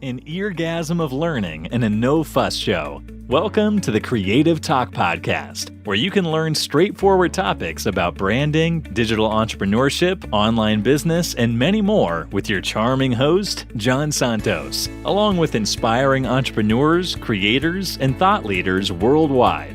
An eargasm of learning and a no-fuss show. Welcome to the Creative Talk Podcast, where you can learn straightforward topics about branding, digital entrepreneurship, online business, and many more with your charming host, John Santos, along with inspiring entrepreneurs, creators, and thought leaders worldwide.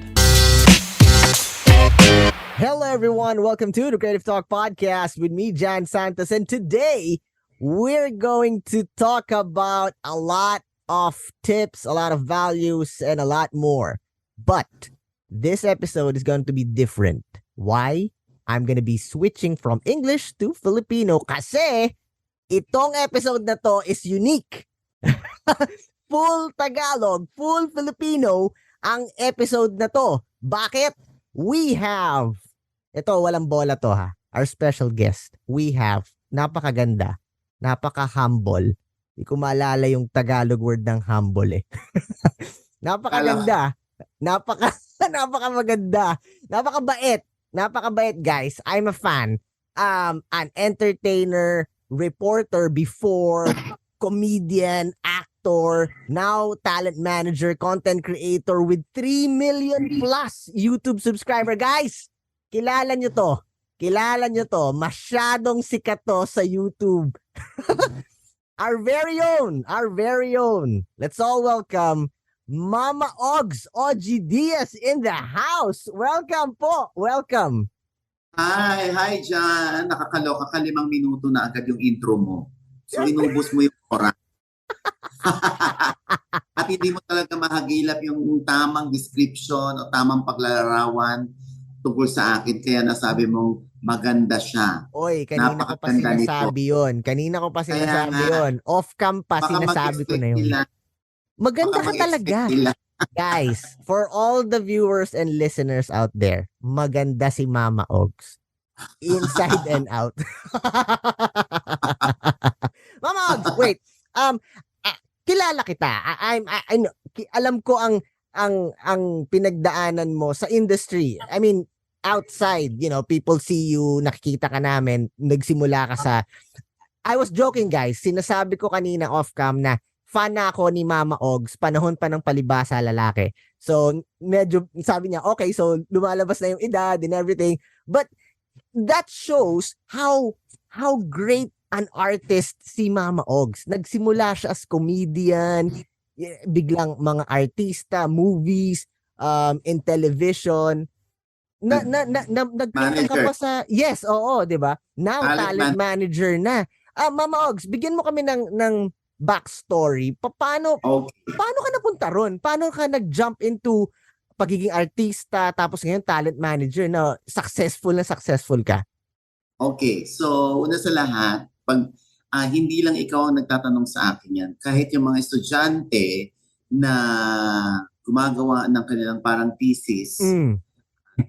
Hello, everyone. Welcome to the Creative Talk Podcast with me, John Santos. And today, we're going to talk about a lot of tips, a lot of values, and a lot more. But this episode is going to be different. Why? I'm going to be switching from English to Filipino kasi itong episode na to is unique. Full Tagalog, full Filipino ang episode na to. Bakit? We have, ito walang bola to ha, our special guest. We have, napakaganda, napaka-humble. Hindi ko maalala yung Tagalog word ng humble eh. Napakaganda. Napakamaganda. Napakabait guys. I'm a fan. An entertainer, reporter before, comedian, actor, now talent manager, content creator with 3 million plus YouTube subscriber. Guys, kilala nyo to. Masyadong sikat to sa YouTube. Our very own. Let's all welcome Mama Ogs, OG Diaz in the house. Welcome po. Welcome. Hi John. Nakakaloka ka, 5 minuto na agad yung intro mo. So inubos mo yung oras. At hindi mo talaga mahagilap yung tamang description o tamang paglalarawan tungkol sa akin. Kaya nasabi mong maganda siya. Oy, kanina ko pa sinasabi yun. Off-cam pa sinasabi ko na yun. Maganda ka talaga. Guys, for all the viewers and listeners out there, maganda si Mama Ogs. Inside and out. Mama Ogs, wait. Kilala kita. Alam ko ang pinagdaanan mo sa industry. I mean, outside, people see you, nakikita ka namin, nagsimula ka sa... I was joking, guys. Sinasabi ko kanina off-cam na fan na ako ni Mama Ogs, panahon pa ng palibasa lalaki. So, medyo, sabi niya, okay, so lumalabas na yung edad and everything. But that shows how great an artist si Mama Ogs. Nagsimula siya as comedian, biglang mga artista, movies, in television. Nagpunta ka pa sa... Yes, oo, di ba? Now, talent manager na. Mama Ogs, bigyan mo kami ng backstory. Paano ka napunta ron? Paano ka nag-jump into pagiging artista tapos ngayon talent manager na successful ka? Okay, so una sa lahat, pag hindi lang ikaw ang nagtatanong sa akin yan, kahit yung mga estudyante na gumagawa ng kanilang parang thesis,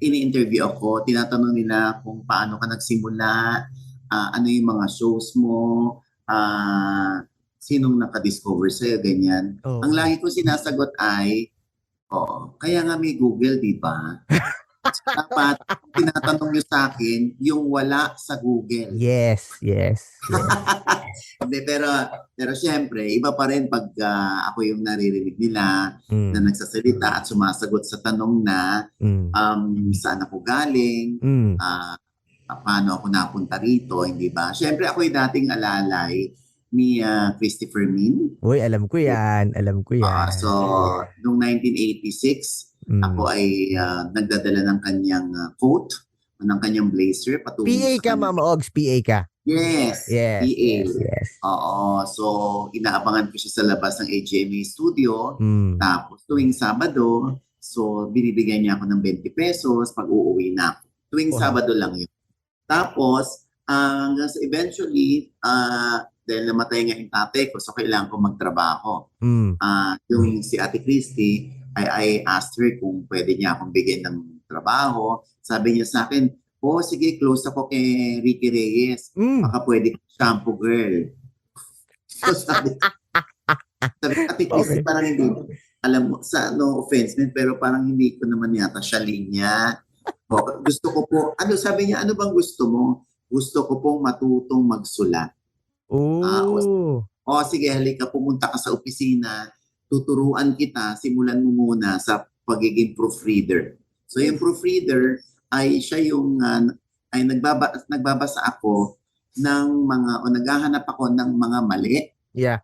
ini-interview ako, tinatanong nila kung paano ka nagsimula, ano yung mga shows mo, sinong nakadiscover sa'yo, ganyan. Ang lagi ko sinasagot ay, kaya nga may Google, di ba? Dapat tinatanong nyo sa akin yung wala sa Google. Yes. pero syempre, iba pa rin pag ako yung naririnig nila na nagsasalita at sumasagot sa tanong na saan ako galing, paano ako napunta rito, hindi ba? Syempre, ako yung dating alalay ni Christopher Min. Uy, alam ko yan. So, noong 1986, ako ay nagdadala ng kanyang coat, ng kanyang blazer. PA ka, Mama Ogs, PA ka. Yes, PA. Yes. Oo, so inaabangan ko siya sa labas ng AGMA studio. Tapos tuwing Sabado, so binibigyan niya ako ng 20 pesos pag uuwi na ako. Tuwing Sabado lang yun. Tapos, eventually, dahil namatay nga yung tatay ko, so kailangan ko magtrabaho. Yung si Ate Christy, I asked her kung pwede niya akong bigyan ng trabaho. Sabi niya sa akin, sige, close ako kay Ricky Reyes. Baka pwede shampoo girl. So sabi Ate Christy, parang hindi, alam mo, no offense man, pero parang hindi ko naman yata siya linya. Gusto ko po, sabi niya, ano bang gusto mo? Gusto ko pong matutong magsulat. sige, halika, pumunta ka sa opisina, tuturuan kita, simulan mo muna sa pagiging proofreader. So yung proofreader ay siya yung nagbabasa ako ng mga o naghahanap ako ng mga mali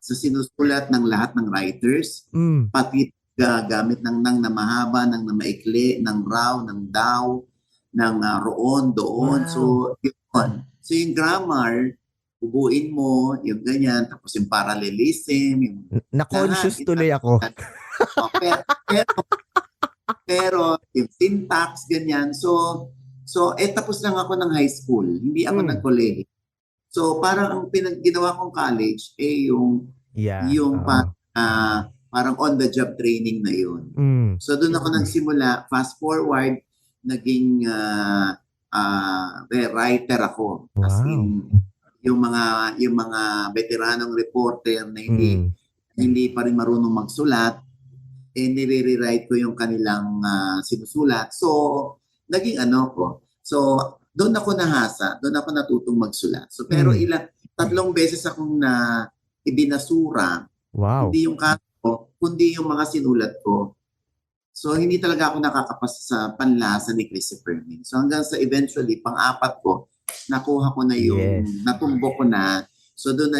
sa sinusulat ng lahat ng writers, pati gamit ng nang na mahaba, ng na maikli, ng raw, ng daw, ng roon, doon. Wow. So yung grammar, bubuin mo, yung ganyan, tapos yung parallelism, yung na-conscious tuloy ako. pero yung syntax, ganyan. So tapos lang ako ng high school. Hindi ako nag-college. So parang ang ginawa kong college parang on-the-job training na yun. So doon ako nagsimula. Fast forward, naging writer ako. Wow. As in, yung mga veteranong reporter na hindi pa rin marunong magsulat, nire-rewrite ko yung kanilang sinusulat. So, naging ko. So, doon ako nahasa, doon ako natutong magsulat. So, pero 3 beses akong ibinasura. Wow. Hindi yung ko, kundi yung mga sinulat ko. So, hindi talaga ako nakakapasa sa panlasa ni Christopher Min. So, hanggang sa eventually, pang-4 ko, nakuha ko na yung, natumbok ko na. So, doon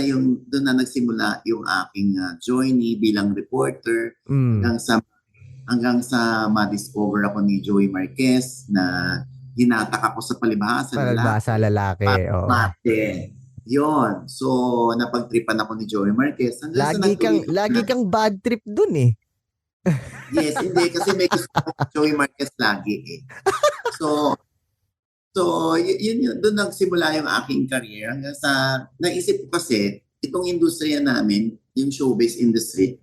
na nagsimula yung aking journey bilang reporter hanggang sa ma-discover ako ni Joey Marquez na hinatak ako sa palibhasa lalaki. Mate. Yun. So, napagtripan ako ni Joey Marquez. Lagi kang bad trip dun eh. Yes, hindi. Kasi may gusto ko Joey Marquez lagi eh. So, yun, doon nagsimula yung aking career. Hanggang sa, naisip ko kasi, itong industriya namin, yung showbiz industry,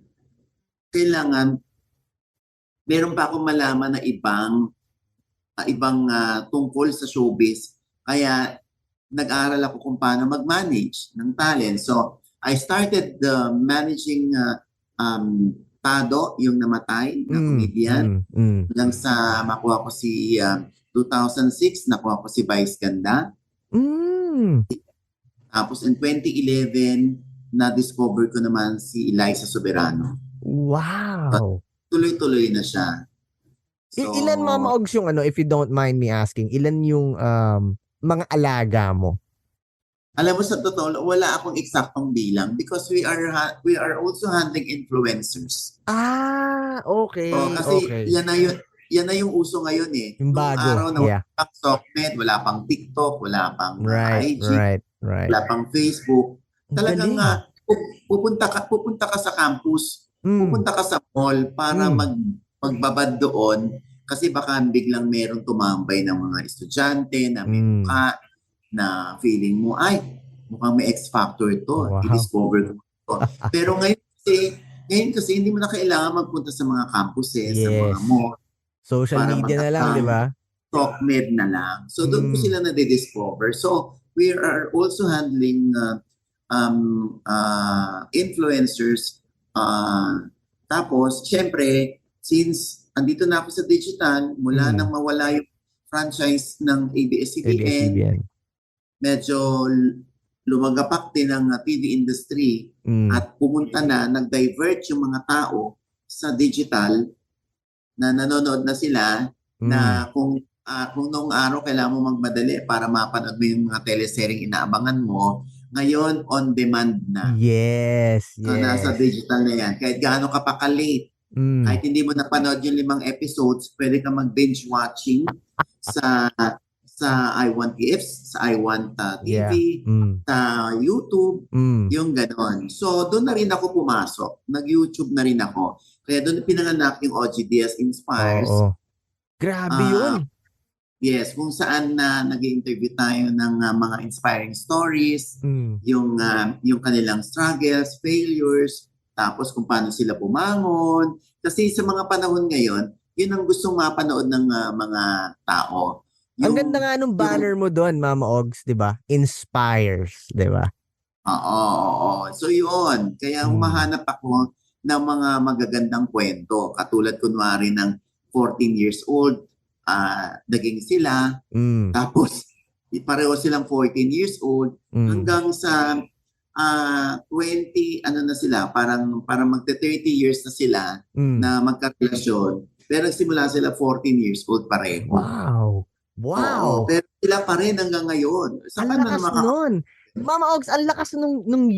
kailangan, meron pa akong malaman na ibang tungkol sa showbiz. Kaya, nag-aaral ako kung paano mag-manage ng talent. So, I started managing Tado, yung namatay na comedian. Hanggang sa makuha ko si 2006, nakuha ko si Vice Ganda. Tapos in 2011, na-discover ko naman si Eliza Soberano. Wow! Tuloy-tuloy na siya. So, ilan, Mama Ogs, yung if you don't mind me asking, ilan yung mga alaga mo? Alam mo, sa totoo, wala akong eksaktong bilang because we are also handling influencers. Okay. So, kasi yan na yung uso ngayon eh. Yung bago. Noong araw na wala pang Socknet, wala pang TikTok, wala pang IG, wala pang Facebook. Talagang pupunta ka sa campus, pupunta ka sa mall para magbabad doon kasi baka biglang merong tumambay ng mga estudyante na may mukha na feeling mo, ay, mukhang may X-factor to. Wow. I-discover ko to. Pero ngayon kasi hindi mo na kailangan magpunta sa mga campuses, sa mga mall. Social media na lang, di ba? TalkMed na lang. So, doon po sila na-discover. So, we are also handling influencers. Tapos, syempre, since andito na ako sa digital, mula nang mawala yung franchise ng ABS-CBN, medyo lumagapak din ang TV industry at pumunta nag-divert yung mga tao sa digital na nanonood na sila na kung noong araw kailangan mo magmadali para mapanood mo yung mga teleseryeng inaabangan mo, ngayon on demand na. Yes. So, nasa digital na yan. Kahit gaano ka pa ka-late, kahit hindi mo napanood yung 5 episodes, pwede ka mag-binge watching sa I Want Gifts, sa I Want TV, sa YouTube, yung ganon. So, doon na rin ako pumasok. Nag-YouTube na rin ako. Kaya doon pinanganak yung OGDS Inspires. Grabe yun. Yes, kung saan nag-interview tayo ng mga inspiring stories, yung kanilang struggles, failures, tapos kung paano sila bumangon. Kasi sa mga panahon ngayon, yun ang gustong mapanood ng mga tao. Ang ganda nga nung banner mo doon, Mama Ogs, di ba? Inspires, di ba? Oo. So yun, kaya humahanap ako ng mga magagandang kwento. Katulad kunwari ng 14 years old, naging sila. Tapos, pareho silang 14 years old hanggang sa 20, ano na sila, parang magte 30 years na sila na magkarelasyon. Pero nagsimula sila 14 years old pareho. Wow. Wow. Oo, pero sila pa rin hanggang ngayon. Ang lakas nun. Mama Ogs, ang lakas nung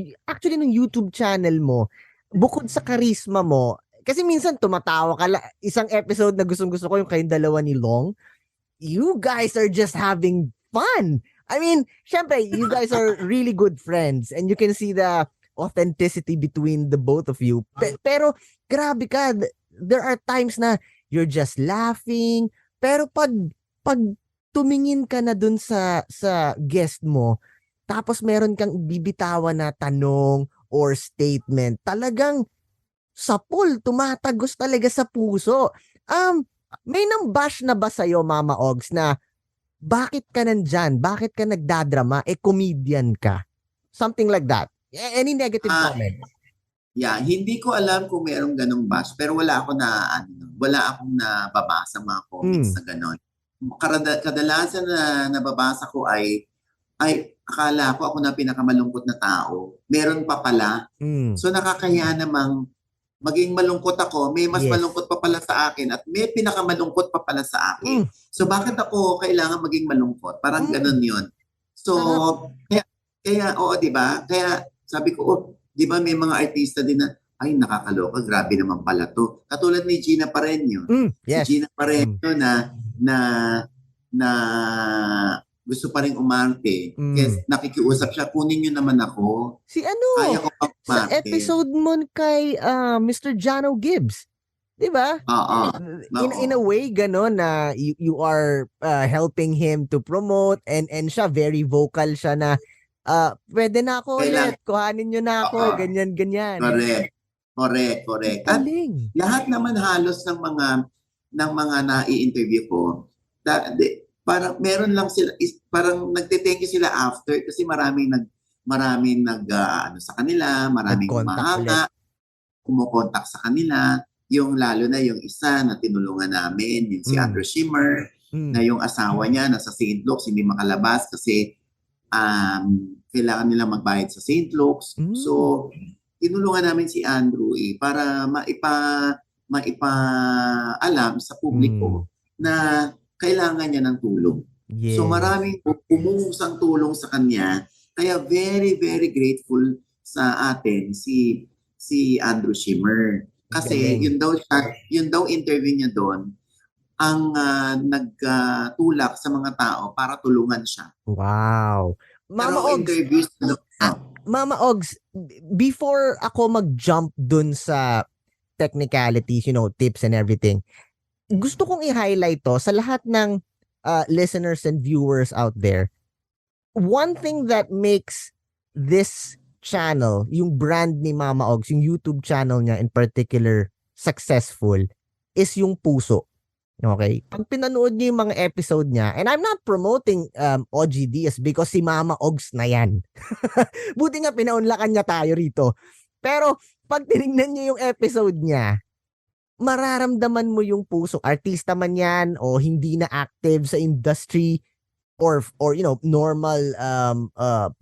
YouTube channel mo, bukod sa charisma mo, kasi minsan tumatawa ka, isang episode na gustong-gusto ko yung kayong dalawa ni Long, you guys are just having fun. I mean, syempre, you guys are really good friends and you can see the authenticity between the both of you. Pero, grabe ka, there are times na you're just laughing, pero pag tumingin ka na dun sa guest mo, tapos meron kang bibitawan na tanong or statement, talagang sapul, tumatagos talaga sa puso. May nang-bash na ba sa'yo, Mama Ogs, na bakit ka nandyan? Bakit ka nagdadrama? Comedian ka. Something like that. Any negative comment? Yeah, hindi ko alam kung mayroong ganong bash, pero wala akong nababasa mga comments na ganon. Kadalasan na nababasa ko ay akala ko ako na pinakamalungkot na tao. Meron pa pala. So nakakahiya namang maging malungkot ako, may mas malungkot pa pala sa akin at may pinakamalungkot pa pala sa akin. So bakit ako kailangan maging malungkot? Parang ganun yun. So, kaya oo, di ba? Kaya sabi ko, di ba may mga artista din na, ay nakakaloka, grabe naman pala to. Katulad ni Gina Pareño. Yes. Si Gina Pareño na gusto pa rin umarte. Kasi nakikiusap siya, kunin niyo naman ako. Si ano? Kaya ko pang sa umarte. episode mo kay Mr. Jano Gibbs. Di ba? In a way, gano'n na you are helping him to promote and siya, very vocal siya na pwede na ako ulit, kuhanin nyo na ako, ganyan. Correct. At lahat naman halos ng mga nai-interview ko, parang meron lang sila, parang nagte-thank you sila after kasi maraming sa kanila, maraming kumukontak sa kanila, yung lalo na yung isa na tinulungan namin, yung si Andrew Schimmer, na yung asawa niya nasa St. Luke's, hindi makalabas kasi kailangan nila magbayad sa St. Luke's. So, tinulungan namin si Andrew para maipaalam sa publiko na kailangan niya ng tulong. Yes. So maraming umuusang tulong sa kanya. Kaya very, very grateful sa atin si Andrew Schimmer. Kasi yun daw interview niya doon ang nagtulak sa mga tao para tulungan siya. Wow. Mama Ogs, before ako mag-jump dun sa technicalities, tips and everything, gusto kong i-highlight to sa lahat ng listeners and viewers out there. One thing that makes this channel, yung brand ni Mama Ogs, yung YouTube channel niya in particular, successful, is yung puso. Okay? Pag pinanood niyo yung mga episode niya, and I'm not promoting OGDS because si Mama Ogs na yan. Buti nga pinaunlakan niya tayo rito. Pero pag tinignan niyo yung episode niya, mararamdaman mo yung puso. Artista man yan o hindi na active sa industry or normal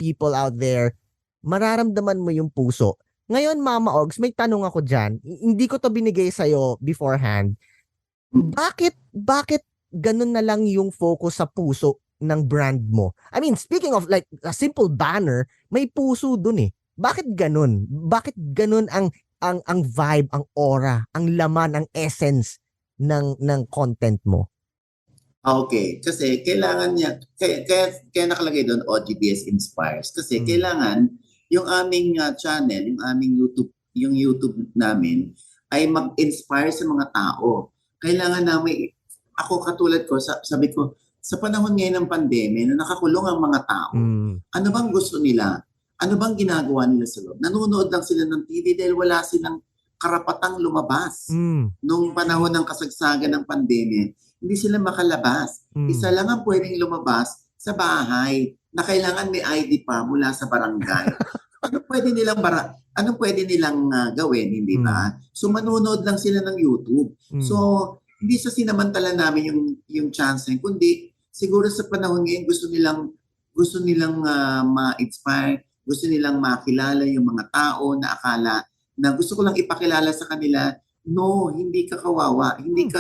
people out there, mararamdaman mo yung puso. Ngayon, Mama Ogs, may tanong ako dyan. Hindi ko to binigay sa'yo beforehand. Bakit ganun na lang yung focus sa puso ng brand mo? I mean, speaking of like a simple banner, may puso dun eh. Bakit ganun? Bakit ganun ang vibe, ang aura, ang laman, ang essence ng content mo? Okay, kasi kailangan niya, kaya nakalagay doon OGDS Inspires. Kasi kailangan yung aming channel, yung aming YouTube namin ay mag-inspire sa mga tao. Kailangan namin, ako katulad ko, sabi ko, sa panahon ngayon ng pandemya na nakakulong ang mga tao, ano bang gusto nila? Ano bang ginagawa nila sa loob? Nanonood lang sila ng TV dahil wala silang karapatang lumabas. Nung panahon ng kasagsagan ng pandemya, hindi sila makalabas. Isa lang ang pwedeng lumabas sa bahay na kailangan may ID pa mula sa barangay. Ano pwede nilang gawin, hindi ba? So manonood lang sila ng YouTube. So hindi sa sinamantala namin yung chance na yun, kundi siguro sa panahon ngayon gusto nilang ma-inspire gusto nilang makilala yung mga tao na akala na gusto ko lang ipakilala sa kanila, no, hindi ka kawawa, hindi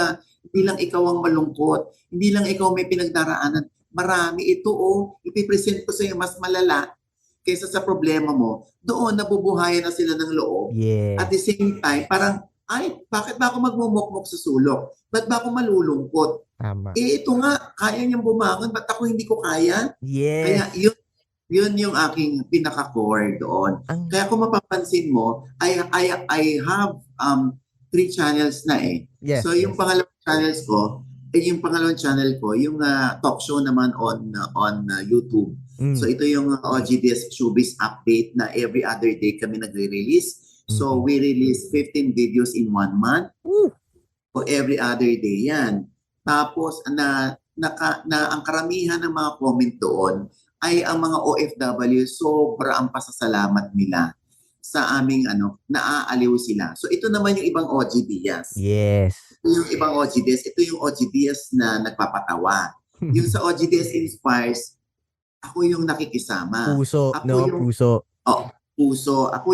lang ikaw ang malungkot, hindi lang ikaw may pinagdaraanan. Marami ito, ipipresent ko sa iyo mas malala kaysa sa problema mo. Doon, nabubuhayan na sila ng loob. Yeah. At the same time, parang, ay, bakit ba ako magmumukmok sa sulok? Ba't ba ako malulungkot? Tama. Ito nga, kaya niyang bumangon, ba't ako hindi ko kaya? Yes. Kaya yun yung aking pinaka-core doon. Kaya kung mapapansin mo, I have 3 channels na eh. Yes. So yung pangalawang channel ko, yung talk show naman on YouTube. So ito yung OGDS Showbiz Update na every other day kami nagre-release. So we release 15 videos in 1 month. So every other day yan. Tapos ang karamihan ng mga comment doon ay ang mga OFW, sobra ang pasasalamat nila sa aming naaaliw sila. So ito naman yung ibang OGDS. Yes. Yung ibang OGDS, ito yung OGDS na nagpapatawa. Yung sa OGDS Inspires, ako yung nakikisama. Puso, puso. Puso. Ako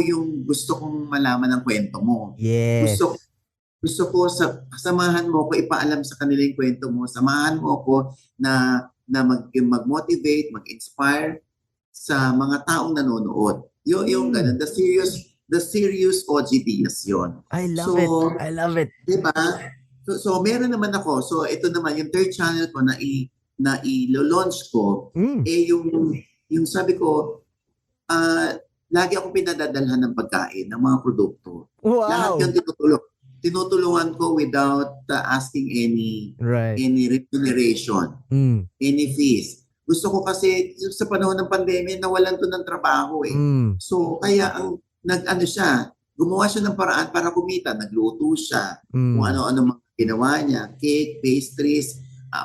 yung gusto kong malaman ng kwento mo. Yes. Gusto ko samahan mo ko, ipaalam sa kanila yung kwento mo. Samahan mo ko na mag-motivate, mag-inspire sa mga taong nanonood. Yung ganun, the serious OGDS yun. I love it. Diba? So meron naman ako. So ito naman, yung 3rd channel ko na i-launch ko, yung sabi ko, lagi akong pinadadalhan ng pagkain, ng mga produkto. Wow. Lahat yung tinutulungan ko without asking any remuneration, any fees. Gusto ko kasi sa panahon ng pandemya, nawalan to ng trabaho eh. So kaya gumawa siya ng paraan para kumita. Nagluto siya, kung ano-ano mga ginawa niya, cake, pastries,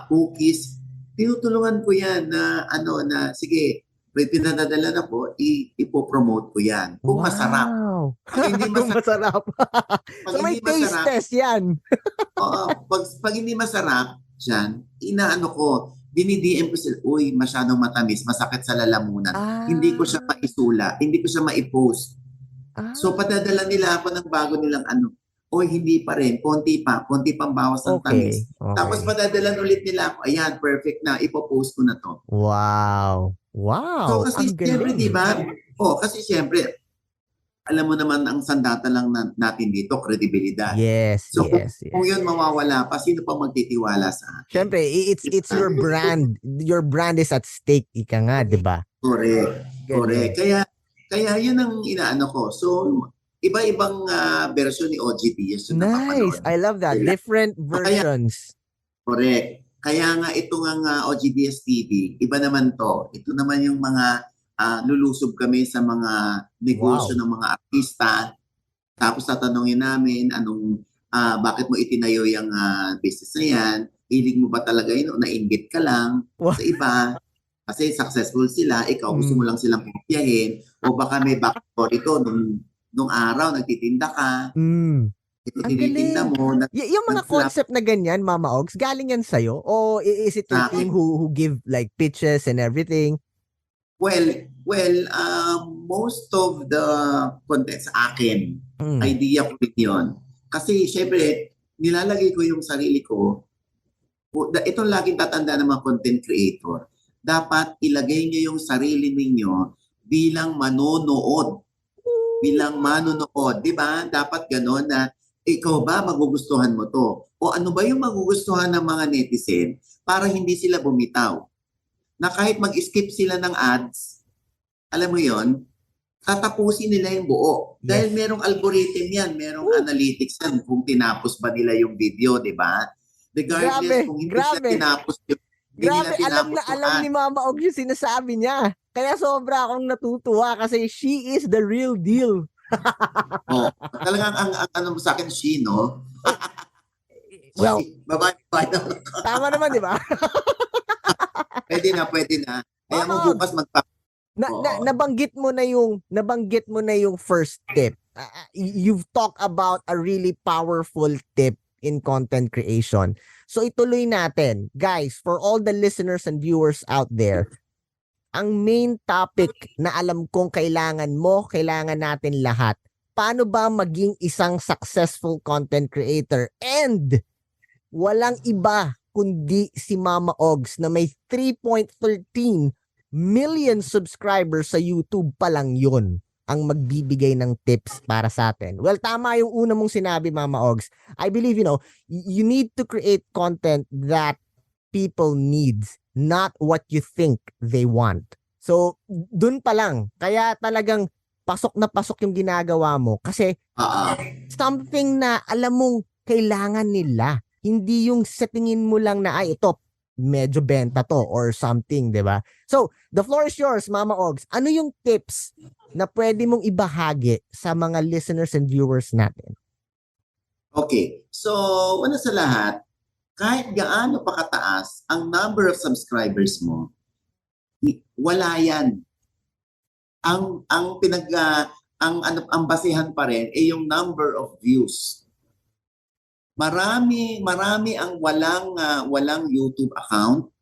cookies. Tinutulungan ko yan na sige, may pinadadala na po, ipopromote ko yan. Kung masarap. Pag hindi masarap. So may taste test yan. Oo. Pag hindi masarap, dyan, dinidm ko sila, uy, masyadong matamis, masakit sa lalamunan. Hindi ko siya maisula, hindi ko siya maipost. So padadala nila ako ng bago nilang hindi pa rin, konti pang bawas ng tamis. Okay. Tapos padadalan ulit nila ako, ayan, perfect na, ipopost ko na to. Wow. So kasi siyempre, di ba? Kasi siyempre, alam mo naman ang sandata lang natin dito, kredibilidad. Yes, so, yes. Kung yun mawawala pa, sino pa magtitiwala sa akin? Siyempre, it's your brand. Your brand is at stake, ika nga, di ba? Correct. Kaya yun ang inaano ko. So, iba-ibang version ni OGDS. Nice. I love that. Different versions. Correct. Kaya nga ito nga OGDS TV, iba naman to. Ito naman yung mga lulusob kami sa mga negosyo ng mga artista. Tapos tatanungin namin bakit mo itinayo yung business na yan? Hilig mo ba talaga yun o nainggit ka lang sa iba? Kasi successful sila, ikaw gusto mo lang silang kopyahin o baka may backstory ko nung araw nagtitinda ka. Ito tinitinda mo. Yung mga concept na ganyan, Mama Ogs, galing yan sa'yo? O is it your team who give like pitches and everything? Well, most of the content sa akin, idea ko rin yun. Kasi syempre, nilalagay ko yung sarili ko. Itong laging tatanda ng mga content creator. Dapat ilagay niyo yung sarili ninyo bilang manonood. Di ba? Dapat gano'n na ikaw ba magugustuhan mo to? O ano ba yung magugustuhan ng mga netizen para hindi sila bumitaw? Na kahit mag-skip sila ng ads, alam mo yon, tatapusin nila yung buo. Dahil merong algorithm yan, merong analytics yan kung tinapos ba nila yung video, di ba? Regardless kung hindi sila tinapos yung alam ni Mama Og yung sinasabi niya. Kaya sobra akong natutuwa kasi she is the real deal. Talagang ang sa akin, she, no? Well, babae. Tama naman, di ba? Pwede na. Kaya mo bukas nabanggit mo na yung first tip. You've talked about a really powerful tip in content creation. So ituloy natin. Guys, for all the listeners and viewers out there, ang main topic na alam kong kailangan mo, kailangan natin lahat. Paano ba maging isang successful content creator? And walang iba kundi si Mama Ogs na may 3.13 million subscribers sa YouTube pa lang yun ang magbibigay ng tips para sa atin. Well, tama yung una mong sinabi, Mama Ogs. I believe, you need to create content that people needs, not what you think they want. So, dun pa lang. Kaya talagang pasok na pasok yung ginagawa mo kasi something na alam mong kailangan nila. Hindi yung sa tingin mo lang na, ito, medyo benta to or something, di ba? So, the floor is yours, Mama Ogs. Ano yung tips na pwede mong ibahagi sa mga listeners and viewers natin? Okay. So, una sa lahat, kahit gaano pa kataas ang number of subscribers mo, wala yan. Ang basehan pa rin ay yung number of views. Marami ang walang YouTube account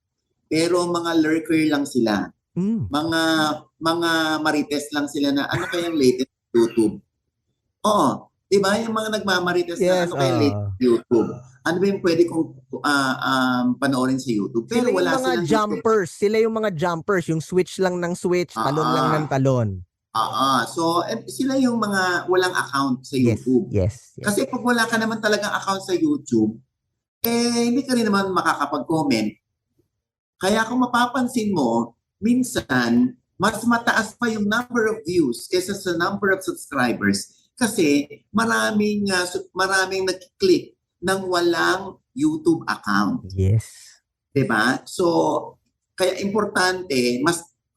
pero mga lurker lang sila. Mga marites lang sila na ano kayang latest YouTube. Oo, 'di ba? Yung mga nagmamarites na ano kayang latest YouTube. Ano ba yung pwede kong panoorin sa YouTube? Pero sila wala yung mga jumpers. Sila yung mga jumpers. Yung switch lang ng switch, talon lang ng talon. So, sila yung mga walang account sa YouTube. Yes. Kasi pag wala ka naman talagang account sa YouTube, hindi ka rin naman makakapag-comment. Kaya kung mapapansin mo, minsan, mas mataas pa yung number of views kaysa sa number of subscribers kasi maraming nag-click ng walang YouTube account. Yes. Diba? So, kaya importante,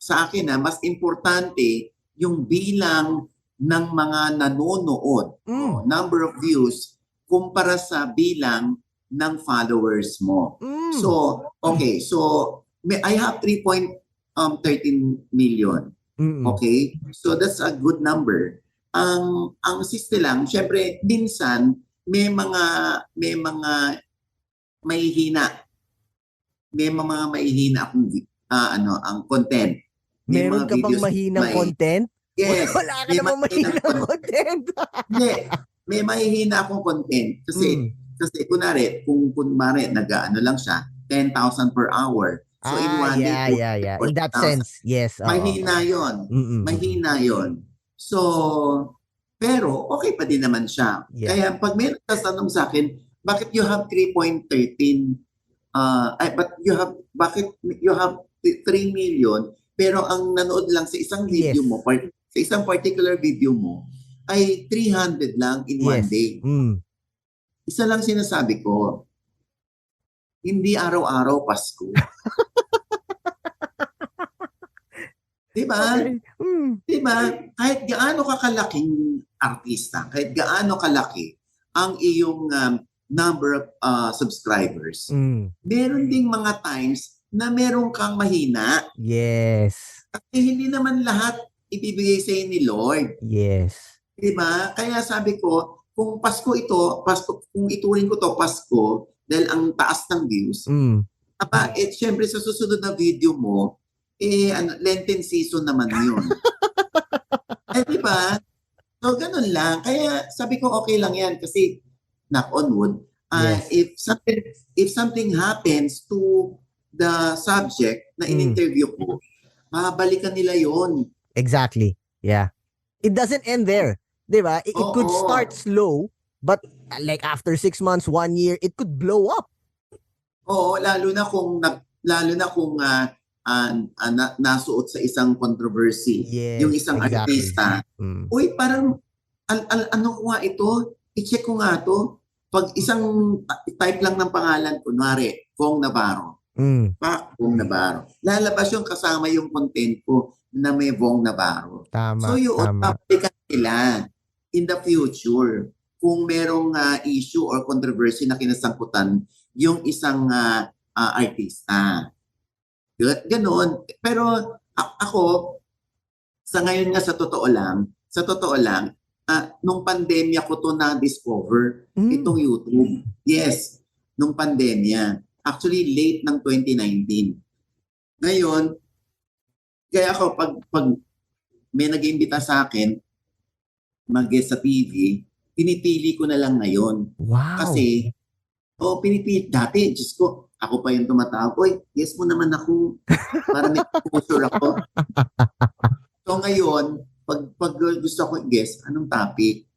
sa akin mas importante yung bilang ng mga nanonood, number of views, kumpara sa bilang ng followers mo. So, okay. So, I have 3.13 million. Okay? So, that's a good number. Ang siste lang, syempre, minsan, may mga mahihina. May mga mahihina akong ang content. Meron ka bang mahinang content? Yes. Wala ka namang mahinang content. Hindi. May mahihina akong content. Kasi kunwari, kung nag-ano lang siya, 10,000 per hour. So in one day, yeah. In that sense, yes. Mahina yun. Mahina yun. So, pero okay pa din naman siya. Yeah. Kaya pag may nagtatanong sa akin, bakit you have 3.13 bakit you have 3 million pero ang nanood lang sa isang video mo, sa isang particular video mo ay 300 lang in one day. Isa lang sinasabi ko, hindi araw-araw Pasko. Diba? Okay. Diba? Kahit gaano ka kalaking artista, kahit gaano kalaki ang iyong number of subscribers, meron ding mga times na meron kang mahina. Yes. Kasi hindi naman lahat ibibigay sa ni Lord. Yes. Diba? Kaya sabi ko, kung Pasko, kung ituring ko to Pasko, dahil ang taas ng views, syempre sa susunod na video mo, Lenten season naman yun. Diba? So, ganun lang. Kaya sabi ko, okay lang yan. Kasi, knock on wood, if something happens to the subject na in-interview ko, mabalikan nila yon. Exactly. Yeah. It doesn't end there. Diba? It could start slow, but like after 6 months, 1 year, it could blow up. Oo, lalo na kung nasuot sa isang controversy. Yes, yung isang artista. Uy, parang ano ko nga ito? I-check ko nga to. Pag isang type lang ng pangalan, kunwari, Vong Navarro. Vong Navarro. Lalabas yung kasama yung content ko na may Vong Navarro. Tama, so yung publican nila in the future kung merong issue or controversy na kinasangkutan yung isang artista. Ganon. Pero ako, sa ngayon nga sa totoo lang, nung pandemya ko to na-discover itong YouTube. Yes, nung pandemya. Actually, late ng 2019. Ngayon, Kaya ako, pag may nag-iimbita sa akin, mag-guest sa TV, pinipili ko na lang ngayon. Wow. Kasi, pinipili. Dati, Diyos ko, ako pa yung tumatawag. Oy, yes mo naman ako. Para may exposure ako. So ngayon, pag gusto ko i-guess, anong topic?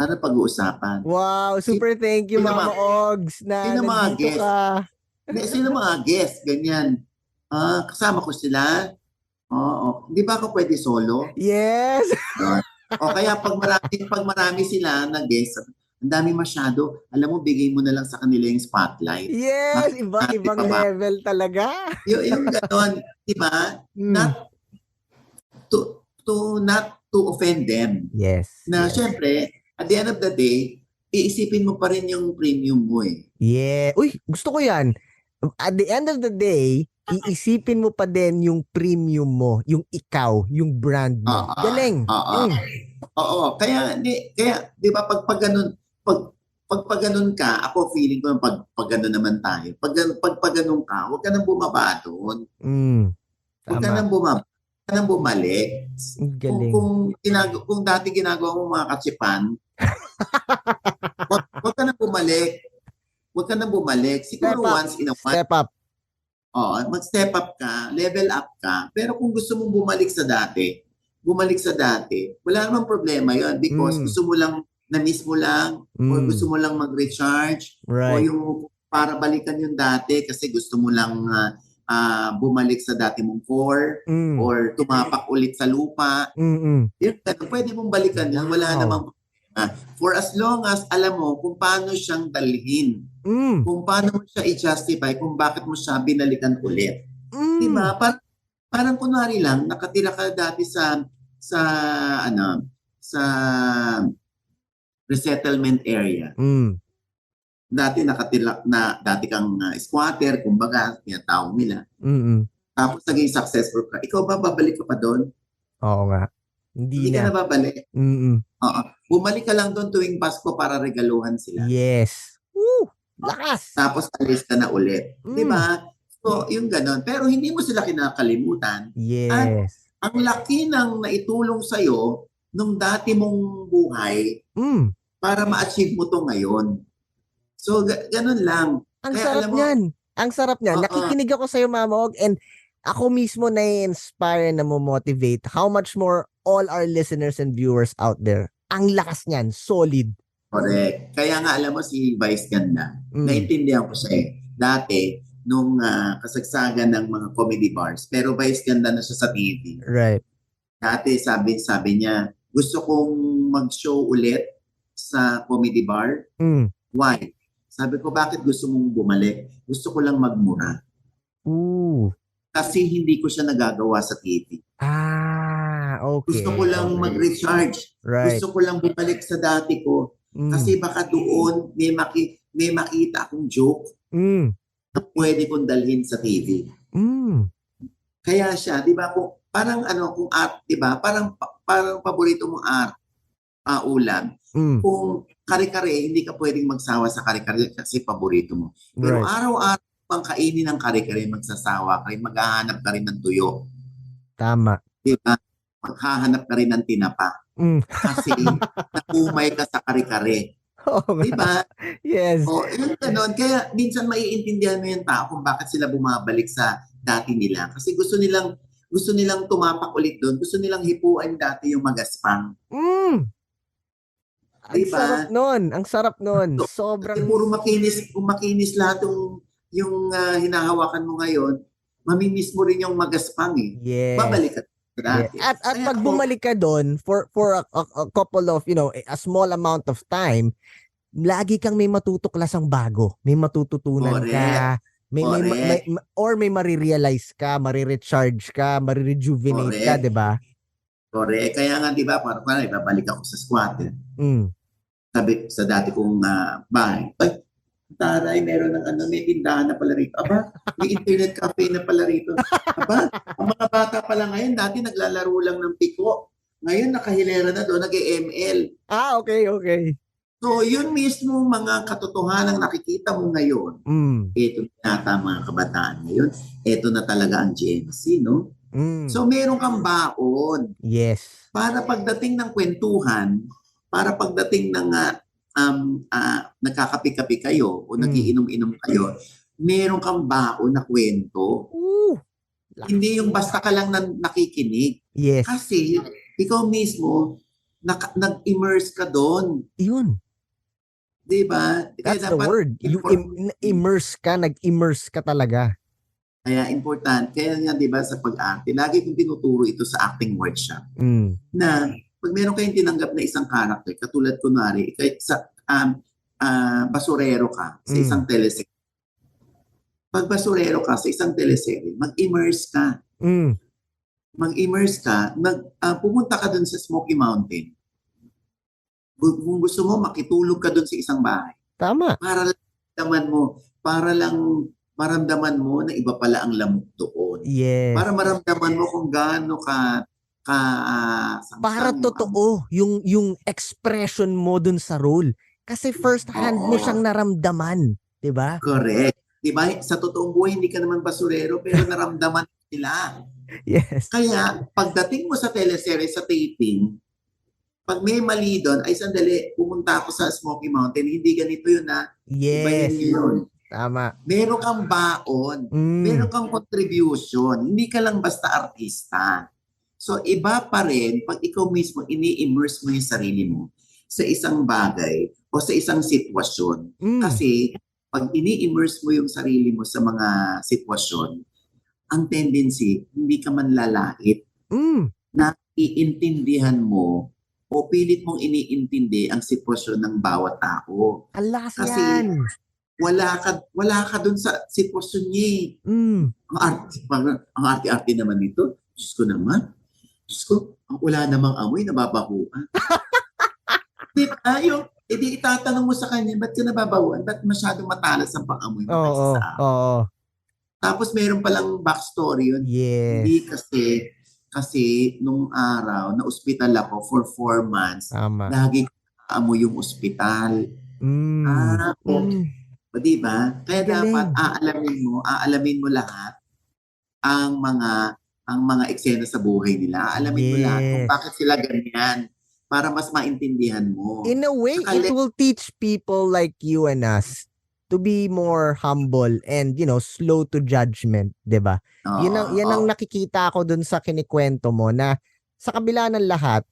Ano pag-uusapan? Wow, super thank you, Mama Ogs, na sino mga nandito guest? ka. Sino mga guest? Ganyan. Kasama ko sila. Oo. Hindi ba ako pwede solo? Yes. O kaya pag marami sila na guest, ang dami masyado. Alam mo, bigay mo na lang sa kanila yung spotlight. Yes, ibang level talaga. Yung gano'n, di ba? Not to offend them. Yes. Na syempre, at the end of the day, iisipin mo pa rin yung premium mo eh. Yeah. Uy, gusto ko yan. At the end of the day, iisipin mo pa din yung premium mo, yung ikaw, yung brand mo. Galing. Oo. Kaya di ba pag ganun ka, ako feeling ko pag ganun naman tayo. Pag ganun ka, huwag ka nang bumaba doon. Huwag ka nang bumaba. Huwag ka nang bumalik. Galing. Kung dati ginagawa mo mga katsipan, huwag ka nang bumalik. Huwag ka nang bumalik. Siguro once in a while. Step up. Mag-step up ka, level up ka. Pero kung gusto mong bumalik sa dati, wala namang problema yon because gusto mo lang, na-miss mo lang, or gusto mo lang mag-recharge, o yung para balikan yung dati kasi gusto mo lang bumalik sa dati mong core, or tumapak ulit sa lupa. Yun, pwede mong balikan yan. Wala namang for as long as alam mo kung paano siyang dalhin. Kung paano mo siya i-justify, kung bakit mo siya binalikan ulit. Diba? Parang kunwari lang, nakatira ka dati sa resettlement area. Dati dati kang squatter, kumbaga, tinatawag nila. Tapos naging successful ka. Ikaw ba, babalik ka pa doon? Oo nga. Hindi ka na babalik. Oo. Bumalik ka lang doon tuwing Pasko para regaluhan sila. Yes. Woo! Lakas! Tapos alis ka na ulit. Di ba? So, yung ganon. Pero hindi mo sila kinakalimutan. Yes. At ang laki ng naitulong sa'yo nung dati mong buhay para ma-achieve mo to ngayon. So, ganon lang. Ang sarap niyan. Ang sarap niyan. Nakikinig ako sa'yo, Mama Og, and ako mismo na-inspire na mo motivate. How much more all our listeners and viewers out there. Ang lakas niyan. Solid. Correct. Kaya nga alam mo si Vice Ganda, naintindihan ko siya eh. Dati, nung kasagsagan ng mga comedy bars, pero Vice Ganda na siya sa TV. Right. Dati sabi niya, gusto kong mag-show ulit sa comedy bar. Why? Sabi ko, bakit gusto mong bumalik? Gusto ko lang magmura. Kasi hindi ko siya nagagawa sa TV. Okay. Gusto ko lang mag-recharge. Right. Gusto ko lang bumalik sa dati ko. Kasi baka doon may makita akong joke na pwede kong dalhin sa TV. Kaya siya, di ba, kung art, di ba, parang paborito mong art, ulam. Kung kare-kare, hindi ka pwedeng magsawa sa kare-kare kasi paborito mo. Pero araw-araw pang kainin ng kare-kare, magsasawa ka rin, maghahanap ka rin ng tuyo. Tama. Di ba? Maghahanap ka rin ng tinapa. Kasi nakumay ka sa kare-kare. Diba? Yes. Yun ganun. Kaya minsan maiintindihan mo yung tao kung bakit sila bumabalik sa dati nila. Kasi gusto nilang tumapak ulit doon. Gusto nilang hipuan dati yung magaspang. Diba? Ang sarap nun. Sobrang... Puro makinis lahat yung hinahawakan mo ngayon, mamimiss mo rin yung magaspang eh. Yes. Babalik ka. Yeah. At pag bumalik ka doon for a couple of, a small amount of time, lagi kang may matutuklasang bago. May matututunan ka. May marirealize ka, marirecharge ka, marirejuvenate ka, di ba? Correct. Kaya nga, di ba, parang babalik ako sa squatter. Sabi sa dati kong bahay, taray, meron ng may tindahan na pala rito. Aba, may internet cafe na pala rito. Aba, ang mga bata pala ngayon, dati naglalaro lang ng piko. Ngayon, nakahilera na doon, nag-ML. Okay. So, yun mismo mga katotohanan nakikita mo ngayon. Ito na mga kabataan ngayon. Ito na talaga ang Gen Z, no? So meron kang baon. Yes. Para pagdating ng kwentuhan, para pagdating ng nagkakape-kape kayo o nagiinom-inom kayo, meron kang baon na kwento. Hindi yung basta ka lang nakikinig. Yes. Kasi ikaw mismo, nag-immerse ka doon. Yun. Diba? That's the word. You immerse ka, nag-immerse ka talaga. Kaya important. Kaya nga, di ba, sa pag-arte, lagi kong tinuturo ito sa acting workshop. Na pag meron kayong tinanggap na isang character, katulad kunwari, sa basurero ka sa isang teleserye. Pag basurero ka sa isang teleserye, mag-immerse ka. Mag-immerse ka, pumunta ka dun sa Smoky Mountain. Kung gusto mo, makitulog ka dun sa isang bahay. Tama. Para lang maramdaman mo na iba pala ang lamok doon. Yes. Para maramdaman mo kung gaano ka para totoo yung expression mo dun sa role. Kasi first hand mo siyang naramdaman, 'di ba? Correct. 'Di ba? Sa totoong buhay hindi ka naman basurero pero naramdaman nila. Yes. Kaya pagdating mo sa teleserye sa taping, pag may mali doon, ay sandali, pumunta ako sa Smoky Mountain, hindi ganito yun na. Yes. Iba yun. Tama. Meron kang baon. Meron kang contribution. Hindi ka lang basta artista. So, iba pa rin pag ikaw mismo ini-immerse mo yung sarili mo sa isang bagay o sa isang sitwasyon. Kasi, pag ini-immerse mo yung sarili mo sa mga sitwasyon, ang tendency, hindi ka man lalait na iintindihan mo o pilit mong iniintindi ang sitwasyon ng bawat tao. Alas kasi yan. Wala ka dun sa sitwasyon niya. Ang arte-arte naman dito. Diyos ko naman. Diyos ko, wala namang amoy, nababahuan. Di itatanong mo sa kanya, ba't ka nababahuan? Ba't masyadong matalas ang pang-amoy mo kasi sa akin? Tapos meron palang backstory yun. Yes. Hindi kasi nung araw, na-ospital ako for 4 months. Tama. Lagi amoy yung ospital. Diba? Kaya dapat aalamin mo lahat ang mga eksena sa buhay nila. Aalamin mo lahat kung bakit sila ganyan para mas maintindihan mo. In a way, it will teach people like you and us to be more humble and, slow to judgment, 'di ba? Yan ang nakikita ko dun sa kinikwento mo na sa kabila ng lahat,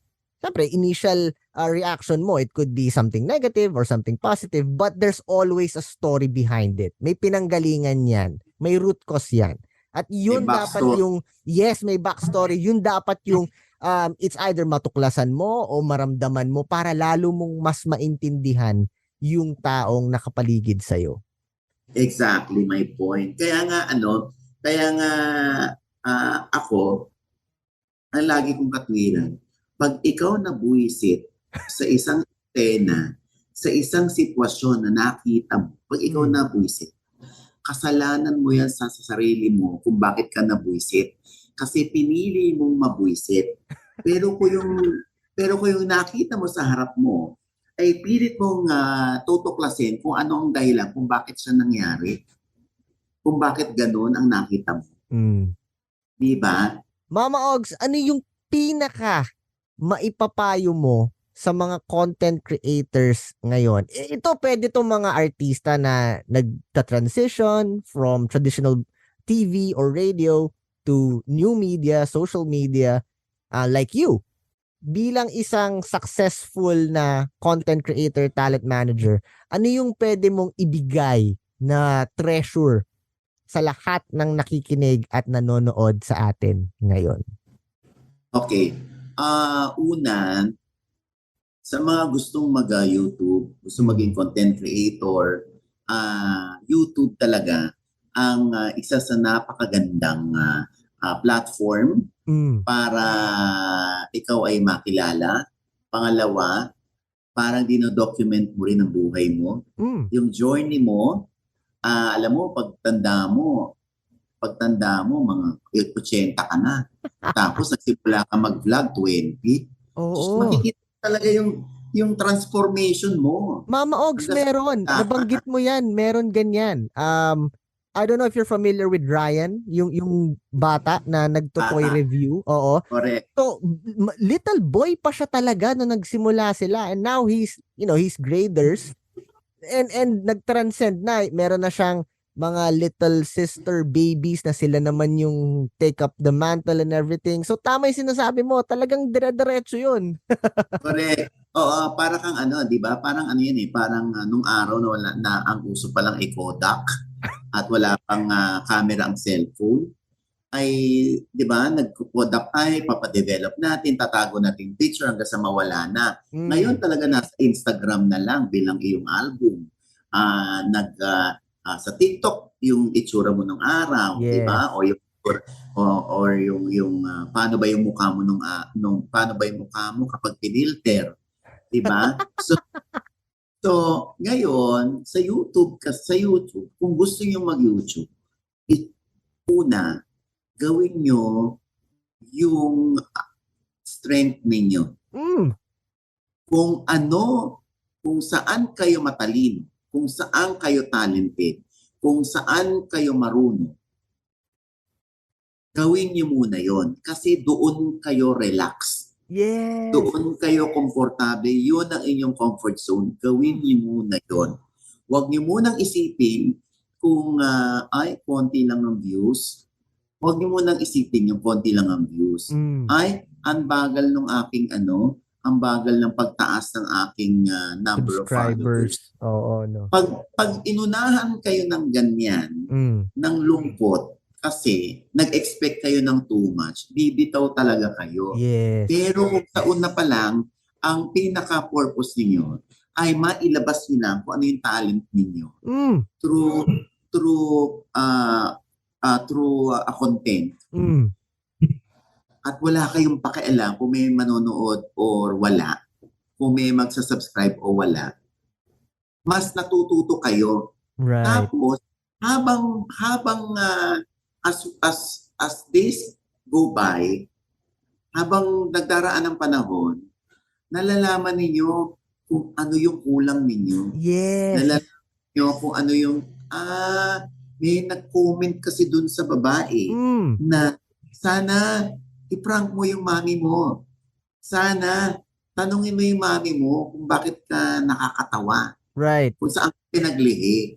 syempre initial reaction mo, it could be something negative or something positive, but there's always a story behind it. May pinanggalingan yan. May root cause yan. At yun dapat yung, may backstory. Yun dapat yung, it's either matuklasan mo o maramdaman mo para lalo mong mas maintindihan yung taong nakapaligid sa'yo. Exactly my point. Kaya nga, ako, ang lagi kong katwiran, pag ikaw nabuwisit sa isang eksena, sa isang sitwasyon na nakita mo, pag ikaw nabuwisit, kasalanan mo yan sa sarili mo kung bakit ka nabuwisit. Kasi pinili mong mabuwisit. Pero kung yung nakita mo sa harap mo, ay pilit mong tutuklasin kung ano ang dahilan, kung bakit siya nangyari, kung bakit ganun ang nakita mo. Diba? Mama Ogs, ano yung pinaka maipapayo mo sa mga content creators ngayon? Ito pwede itong mga artista na nagta-transition from traditional TV or radio to new media, social media, like you. Bilang isang successful na content creator, talent manager, ano yung pwede mong ibigay na treasure sa lahat ng nakikinig at nanonood sa atin ngayon? Okay. Una, sa mga gustong mag-YouTube, gustong maging content creator, YouTube talaga ang isa sa napakagandang platform para ikaw ay makilala. Pangalawa, parang dino-document mo rin ang buhay mo. Yung journey mo, alam mo, pagtanda mo, mga 80 ka na. Tapos nagsimula ka mag-vlog, 20. Oo. Makikita talaga yung transformation mo. Mama Ogs, meron. Nabanggit mo yan. Meron ganyan. I don't know if you're familiar with Ryan, yung bata na nagto-toy Bata. review. Oo. Correct. So, little boy pa siya talaga nung nagsimula sila, and now he's graders and nag-transcend na. Meron na siyang mga little sister babies na sila naman yung take up the mantle and everything. So tama yung sinasabi mo, talagang dire-diretso yun. Correct. Oo, para kang di ba? Parang yan parang nung araw na wala na ang uso pa lang ay Kodak at wala pang camera ang cellphone. Ay, di ba, nag-Kodak ay papadevelop natin, tatago natin picture hanggang sa mawala na. Ngayon talaga nasa Instagram na lang bilang iyong album. Sa TikTok yung itsura mo ng araw, Yes. di ba? O yung paano ba yung mukha mo paano ba yung mukha mo kapag pinilter, di ba? So ngayon sa YouTube kung gusto niyo mag-YouTube, una gawin niyo yung strength ninyo. Kung saan kayo matalino, kung saan kayo talented, kung saan kayo marunong, gawin niyo muna yon kasi doon kayo relax. Yes. Doon kayo komportable. Yun ang inyong comfort zone. Gawin niyo muna yon. Huwag niyo munang isipin kung konti lang ang views. Huwag niyo munang isipin yung konti lang ang views. Ay, ang bagal ng aking ang bagal ng pagtaas ng aking number subscribers. of followers. Oo, no. Pag inunahan kayo ng ganyan, ng lungkot, kasi nag-expect kayo ng too much, bibitaw talaga kayo. Yes. Pero kung sa una pa lang, ang pinaka-purpose ninyo ay mailabas nyo lang kung ano yung talent ninyo. Through a content. At wala kayong pakialam kung may manonood or wala, kung may magsasubscribe o wala. Mas natututo kayo. Right. Tapos habang as days go by, habang nagdaraan ng panahon, nalalaman ninyo kung ano yung kulang ninyo. Yes. Nalalaman ninyo kung ano yung may nag-comment kasi dun sa babae na sana i-prank mo yung mami mo. Sana tanungin mo yung mami mo kung bakit ka nakakatawa. Right. Kung saan pinaglihi.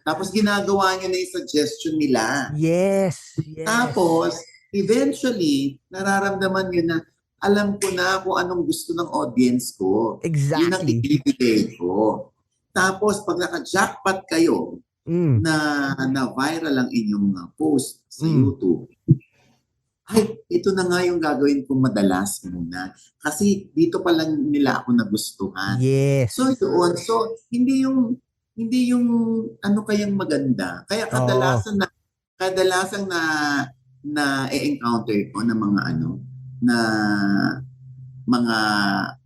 Tapos ginagawa niyo na yung suggestion nila. Yes. Tapos, eventually, nararamdaman niyo na alam ko na kung anong gusto ng audience ko. Exactly. Yun ang ibibigay ko. Tapos, pag naka-jackpot kayo, na viral ang inyong post sa YouTube, ay, ito na nga yung gagawin kong madalas muna. Kasi dito pa lang nila ako nagustuhan. Yes. So, doon. So, hindi yung ano kayang maganda. Kaya kadalasan na e-encounter ko ng mga na mga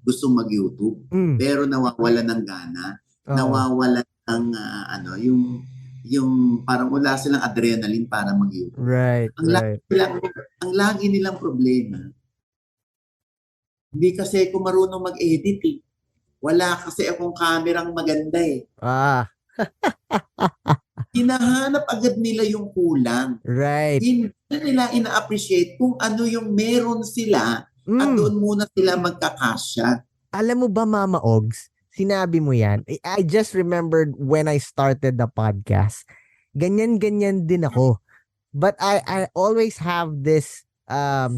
gustong mag-YouTube pero nawawala ng gana, nawawala ng yung parang wala silang adrenaline para mag-YouTube. Right. Ang lagi nilang problema, hindi kasi ako marunong mag-edit eh. Wala kasi akong kamerang maganda eh. Hinahanap agad nila yung kulang. Right. Hindi nila ina-appreciate kung ano yung meron sila at doon muna sila magkakasya. Alam mo ba, Mama Ogs, sinabi mo yan, I just remembered when I started the podcast. Ganyan-ganyan din ako. But I always have this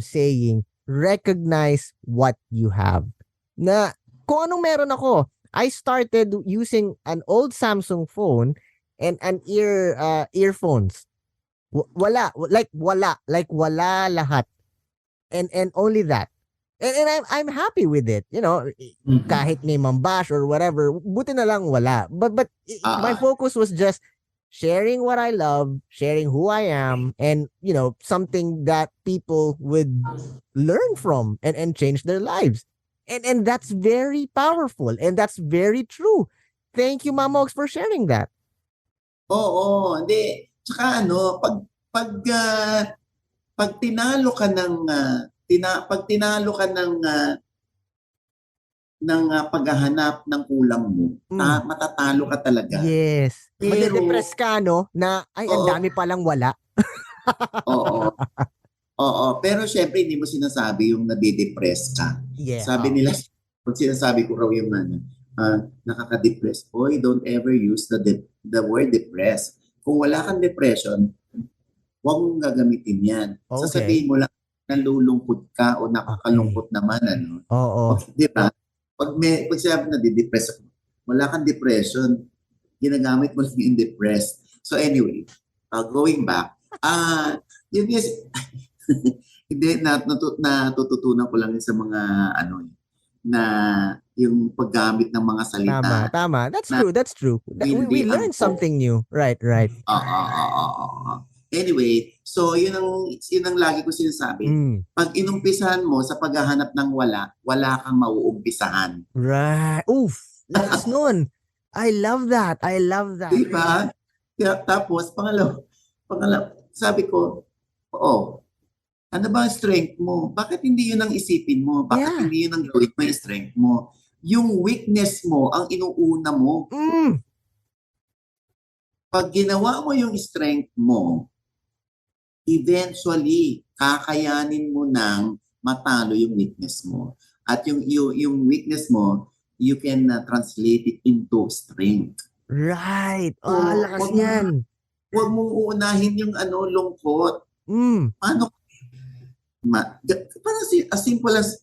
saying, recognize what you have. Na kung anong meron ako, I started using an old Samsung phone and an earphones. Wala lahat. And only that. And I'm happy with it, kahit may mambash or whatever, buti na lang wala. But my focus was just sharing what I love, sharing who I am, and something that people would learn from and change their lives. And that's very powerful and that's very true. Thank you, Mama Ogs, for sharing that. Oo, hindi. Tsaka pag tinalo ka ng paghahanap ng kulang mo, matatalo ka talaga. Yes. Pero, Made-depress ka, no? Na, ay, ang Oo. dami palang wala. oo. Oo, pero syempre hindi mo sinasabi yung nadidepress ka. Yeah. Sabi nila, kung sinasabi ko raw yung nakaka-depress, boy, don't ever use the word depress. Kung wala kang depression, huwag mong gagamitin yan. Okay. Sasabihin mo lang, nalulungkot ka o nakakalungkot naman, ano? Oo. Di ba? Pag sinabi na didepress ako, wala kang depression, ginagamit mo lang yung depressed. So anyway, going back, yun is, hindi, natututunan ko lang sa mga, na yung paggamit ng mga salita. Tama. That's true. We learned something new. Right. Anyway, so yun ang lagi ko sinasabi. Pag inumpisahan mo sa paghahanap ng wala kang mauumpisahan. Right. Oof. Lakas nun. I love that. Diba? Tapos, pangalawa, sabi ko, ano ba ang strength mo? Bakit hindi yun ang isipin mo? Bakit hindi yun ang gawin mo yung strength mo? Yung weakness mo ang inuuna mo. Pag ginawa mo yung strength mo, eventually, kakayanin mo nang matalo yung weakness mo. At yung weakness mo, you can translate it into strength. Right. Lakas yan. Huwag mong uunahin yung lungkot. Paano? Parang as simple as,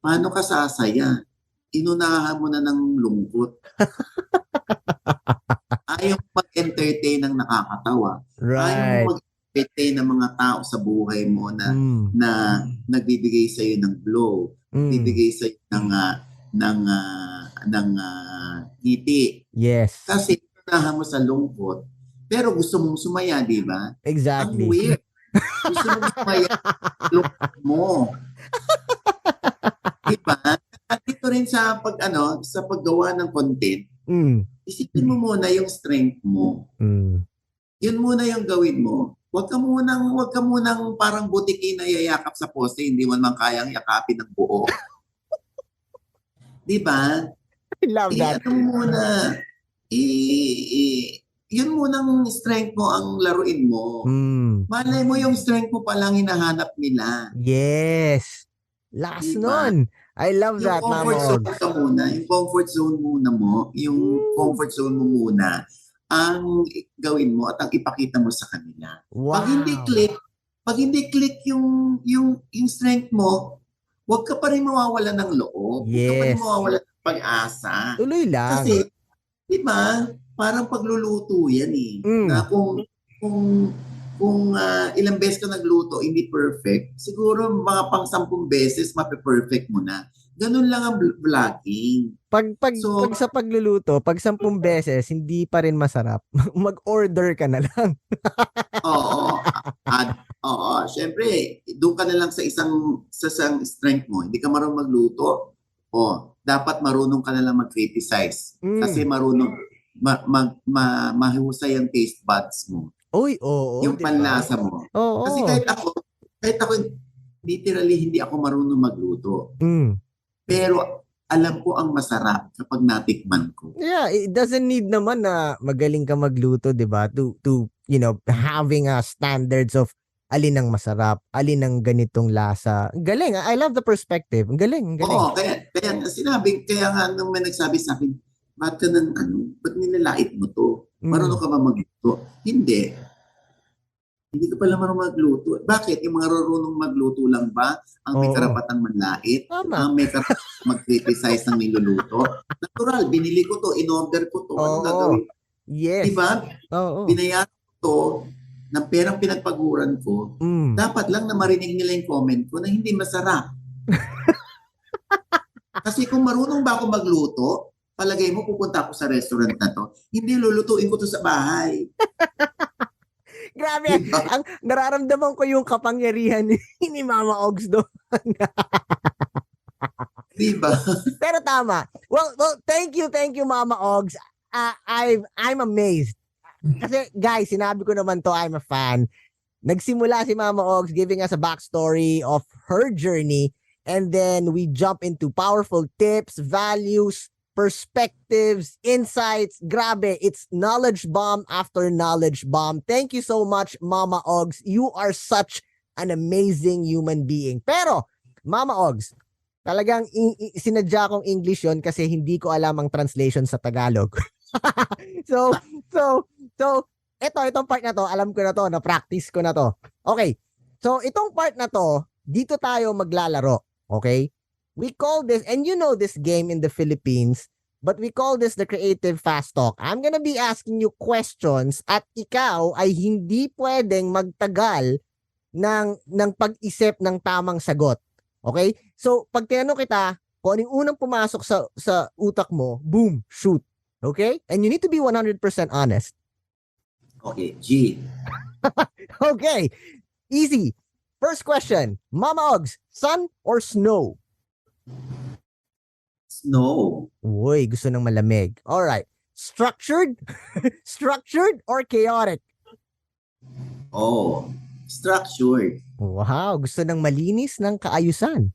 paano ka sasaya? Inunahan mo na ng lungkot. Ayaw mag-entertain ng nakakatawa. Right. Ayaw mag-entertain ng mga tao sa buhay mo na nagbibigay sa iyo ng glow, bibigay sa iyo ng ngiti. Yes. Kasi unahan mo sa lungkot, pero gusto mong sumaya, di ba? Exactly. Ang weird. Gusto mong sumaya lungkot mo. Diba? At ito rin sa sa paggawa ng content, isipin mo muna yung strength mo. Yun muna yung gawin mo. Huwag ka munang parang butiki na yayakap sa poste, hindi mo naman kayang yakapin ng buo. Diba? I love that. Yun munang strength mo ang laruin mo. Malay mo yung strength mo palang hinahanap nila. Yes. Last nun. I love that, Mama Og. Yung comfort zone mo muna ang gawin mo at ang ipakita mo sa kanila. Wow. Pag hindi click yung strength mo, huwag ka pa rin mawawala ng loob. Yes. Huwag ka pa rin mawawala ng pag-asa. Tuloy lang. Kasi, di ba, parang pagluluto yan eh. Na kung ilang beses ka nagluto, hindi perfect, siguro mga pang 10 beses, mape-perfect mo na. Ganun lang ang vlogging. Pag sa pagluluto, pag 10 beses, hindi pa rin masarap, mag-order ka na lang. Oo. Syempre, doon ka na lang sa isang strength mo. Hindi ka marunong magluto. Dapat marunong ka na lang mag-criticize. Kasi marunong, mahusay ang taste buds mo. Uy, oo. Yung panlasa mo. Oo. Kasi kahit ako, literally, hindi ako marunong magluto. Pero alam ko ang masarap kapag natikman ko. Yeah, it doesn't need naman na magaling ka magluto, 'di ba? To having standards of alin ang masarap, alin ang ganitong lasa. Galing. I love the perspective. Galing. Oo, kaya nga nung may nagsabi sa akin, ba't nilalait mo to? Marunong ka ba magluto? Hindi ka pala marunong magluto. Bakit? Yung mga marunong magluto lang ba ang may karapatang manlait? Ang may karapatang mag-criticize ng niluluto? Natural, binili ko to, in-order ko to. Ano gagawin? Yes. Diba? Binayaran ko to ng perang pinagpaguran ko. Dapat lang na marinig nila yung comment ko na hindi masarap. Kasi kung marunong ba ako magluto, palagay mo pupunta ako sa restaurant na to, hindi lulutuin ko to sa bahay. Grabe. Ang nararamdaman ko yung kapangyarihan ni Mama Ogs doon. Diba? Pero tama. Well, thank you Mama Ogs. I'm amazed. Kasi guys, sinabi ko naman to, I'm a fan. Nagsimula si Mama Ogs giving us a backstory of her journey and then we jump into powerful tips, values, perspectives, insights. Grabe, it's knowledge bomb after knowledge bomb. Thank you so much, Mama Ogs. You are such an amazing human being. Pero, Mama Ogs, talagang sinadya kong English yon kasi hindi ko alam ang translation sa Tagalog. so, itong part na to, alam ko na to, na-practice ko na to. Okay, so itong part na to, dito tayo maglalaro. Okay? We call this, and you know this game in the Philippines, but we call this the Creative Fast Talk. I'm gonna be asking you questions at ikaw ay hindi pwedeng magtagal ng pag-isip ng tamang sagot. Okay? So, pag tinanong kita, kung anong unang pumasok sa utak mo, boom, shoot. Okay? And you need to be 100% honest. Okay, G. Okay. Easy. First question. Mama Ogs, sun or snow? Snow. Uy, gusto ng malamig. Alright. Structured? Structured or chaotic? Oh, structured. Wow, gusto ng malinis ng kaayusan.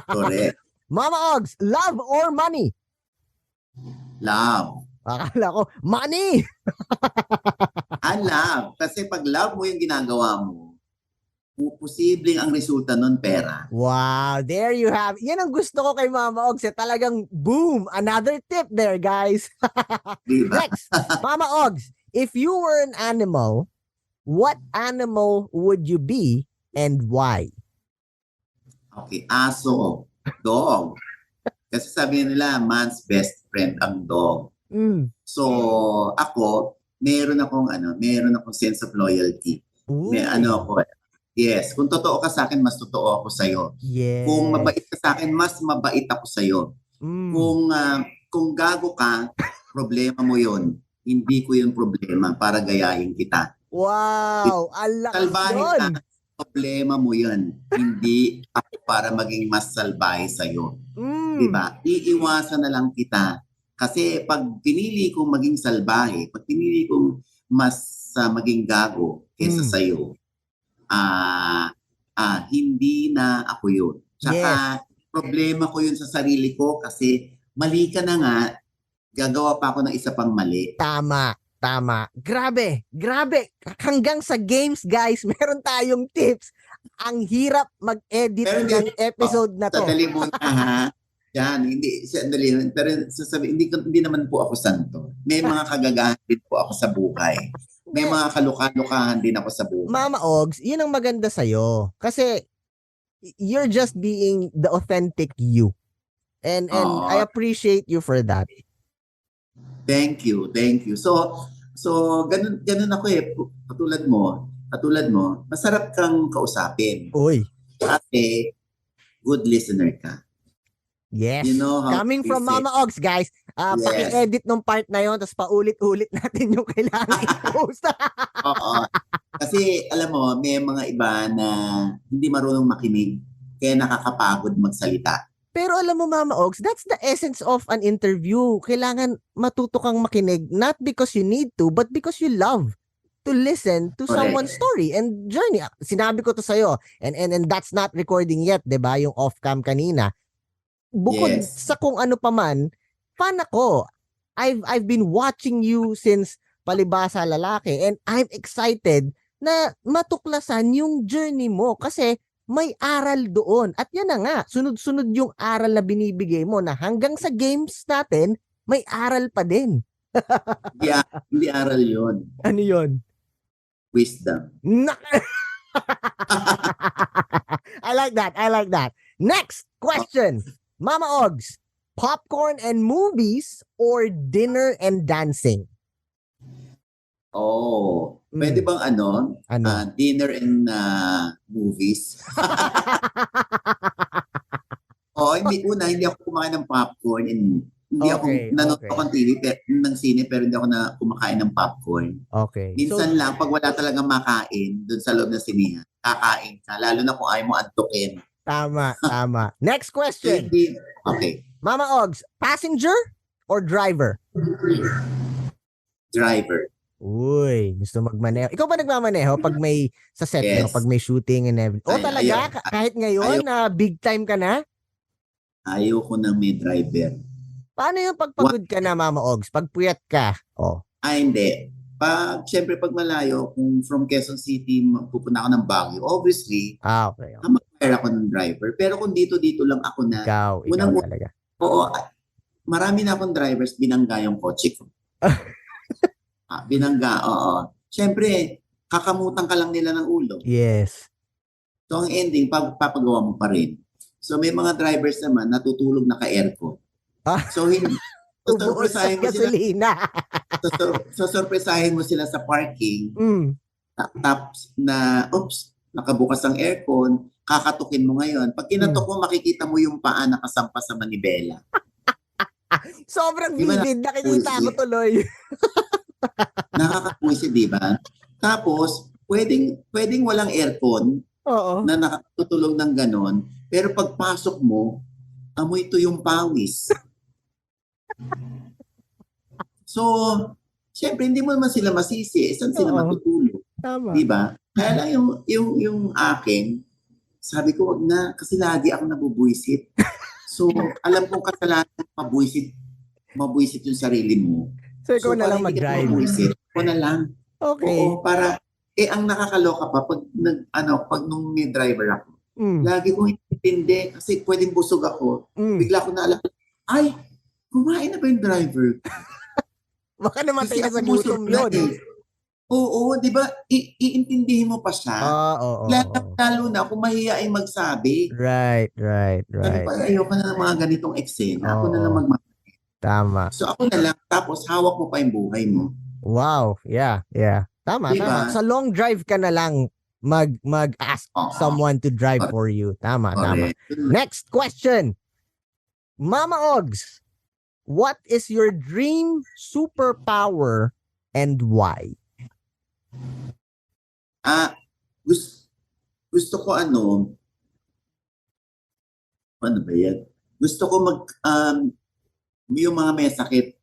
Correct. Mama Ogs, love or money? Love. Akala ko, money! Love. Kasi pag love mo yung ginagawa mo, posibleng ang resulta nun pera. Wow, there you have. Yan ang gusto ko kay Mama Ogs. Talagang boom, another tip there, guys. Diba? Next, Mama Ogs, if you were an animal, what animal would you be and why? Okay, aso, dog. Kasi sabi nila, man's best friend ang dog. So, ako, meron akong sense of loyalty. Ooh. May ako, yes, kung totoo ka sa akin, mas totoo ako sa iyo. Yes. Kung mabait ka sa akin, mas mabait ako sa iyo. Kung gago ka, problema mo 'yon. Hindi ko 'yung problema para gayahin kita. Wow, alakas salbahe yun. ka, problema mo 'yan. Hindi ako para maging mas salbahe sa iyo. Diba? Iiwasan na lang kita. Kasi pag pinili kong maging salbahe, pag pinili kong mas maging gago kaysa sa iyo, hindi na ako yun. Tsaka, problema ko yun sa sarili ko kasi mali ka na nga, gagawa pa ako ng isa pang mali. Tama. Grabe. Hanggang sa games, guys, meron tayong tips. Ang hirap mag-edit ng episode na to. Sandali muna ha. Yan, sandali. Pero hindi naman po ako santo. May mga kagagahan din po ako sa buhay. May mga kalukalukahan din ako sa buhay. Mama Ogs, yun ang maganda sa'yo. Kasi, you're just being the authentic you. And I appreciate you for that. Thank you. So ganun ako eh. Katulad mo, masarap kang kausapin. Uy. Kasi, good listener ka. Yes. You know how coming from Mama Ogs, guys, paki-edit nung part na yon, tapos paulit-ulit natin yung kailangan i-post. Oo. Kasi alam mo, may mga iba na hindi marunong makinig, kaya nakakapagod magsalita. Pero alam mo, Mama Ogs, that's the essence of an interview. Kailangan matuto kang makinig, not because you need to, but because you love to listen to someone's story and journey. Sinabi ko to sa'yo, and that's not recording yet, 'di ba? Yung off-cam kanina. Bukod sa kung ano pa man, fan ako. I've been watching you since Palibasa Lalaki, and I'm excited na matuklasan yung journey mo kasi may aral doon. At yan na nga, sunod-sunod yung aral na binibigay mo na hanggang sa games natin, may aral pa din. Hindi aral yun. Ano yun? Wisdom. I like that. Next question. Mama Ogs, popcorn and movies or dinner and dancing? Oh, pwede bang dinner and movies? Hindi ako kumain ng popcorn and hindi ako nanonood ako ng TV ng sine pero hindi ako na kumakain ng popcorn. Okay. Minsan lang pag wala talagang makain doon sa loob ng sinihan, kakain ka lalo na kung ayaw mo antukin. Tama. Next question. Okay. Mama Ogs, passenger or driver? Driver. Uy, gusto magmaneho. Ikaw ba nagmamaneho pag may sa set nyo, Yes. pag may shooting and everything? Oh, talaga? Kahit ngayon na big time ka na? Ayoko nang may driver. Paano yung pagpagod ka na, Mama Ogs? Pag puyat ka? Oh. Hindi. Siyempre pag malayo, kung from Quezon City, pupunta ako ng Baguio, obviously, Okay. mag-hire ako ng driver. Pero kung dito lang ako na, Ikaw talaga. oo, marami na akong drivers, binangga yung kotse ko. Binangga, oo. Siyempre, kakamutan ka lang nila ng ulo. Yes. So ang ending, papagawa mo pa rin. So may mga drivers naman, natutulog naka-aircon. So hindi, Ubuos sa gasolina. sorpresahin mo sila sa parking. Mm. Tapos nakabukas ang aircon, kakatukin mo ngayon. Pag kinatok mo, makikita mo yung paa nakasampa sa manibela. Sobrang vivid. Nakikita ko tuloy. Nakakapuisi, di ba? Tapos, pwedeng walang aircon na nakatutulog ng ganon. Pero pagpasok mo, amoy ito yung pawis. So, syempre, hindi mo naman sila masisi. Saan sila matutulog? Tama. Diba? Kaya lang yung akin, sabi ko, wag na, kasi lagi ako nabubuisit. So, alam kong kasalanan, mabuisit yung sarili mo. So, ikaw na lang mag-drive. Ikaw na lang. Okay. Oo, para, ang nakakaloka pa, pag nung may driver ako, lagi kong intindi, kasi pwedeng busog ako. Bigla ko na alam, ay, kumain na ba yung driver? Baka namatay na sa gutom yun. Oo, di ba? Iintindihin mo pa siya. Lalo na kung mahihain magsabi. Right. Sabi pa, ayoko na ng mga ganitong eksena. Ako na lang Tama. So ako na lang, tapos hawak mo pa yung buhay mo. Wow, yeah. Tama, diba? tama. Sa long drive ka na lang mag-ask someone to drive for you. Tama. Next question. Mama Ogs, what is your dream superpower and why? Gusto ko ano ba yan? Gusto ko yung mga may sakit.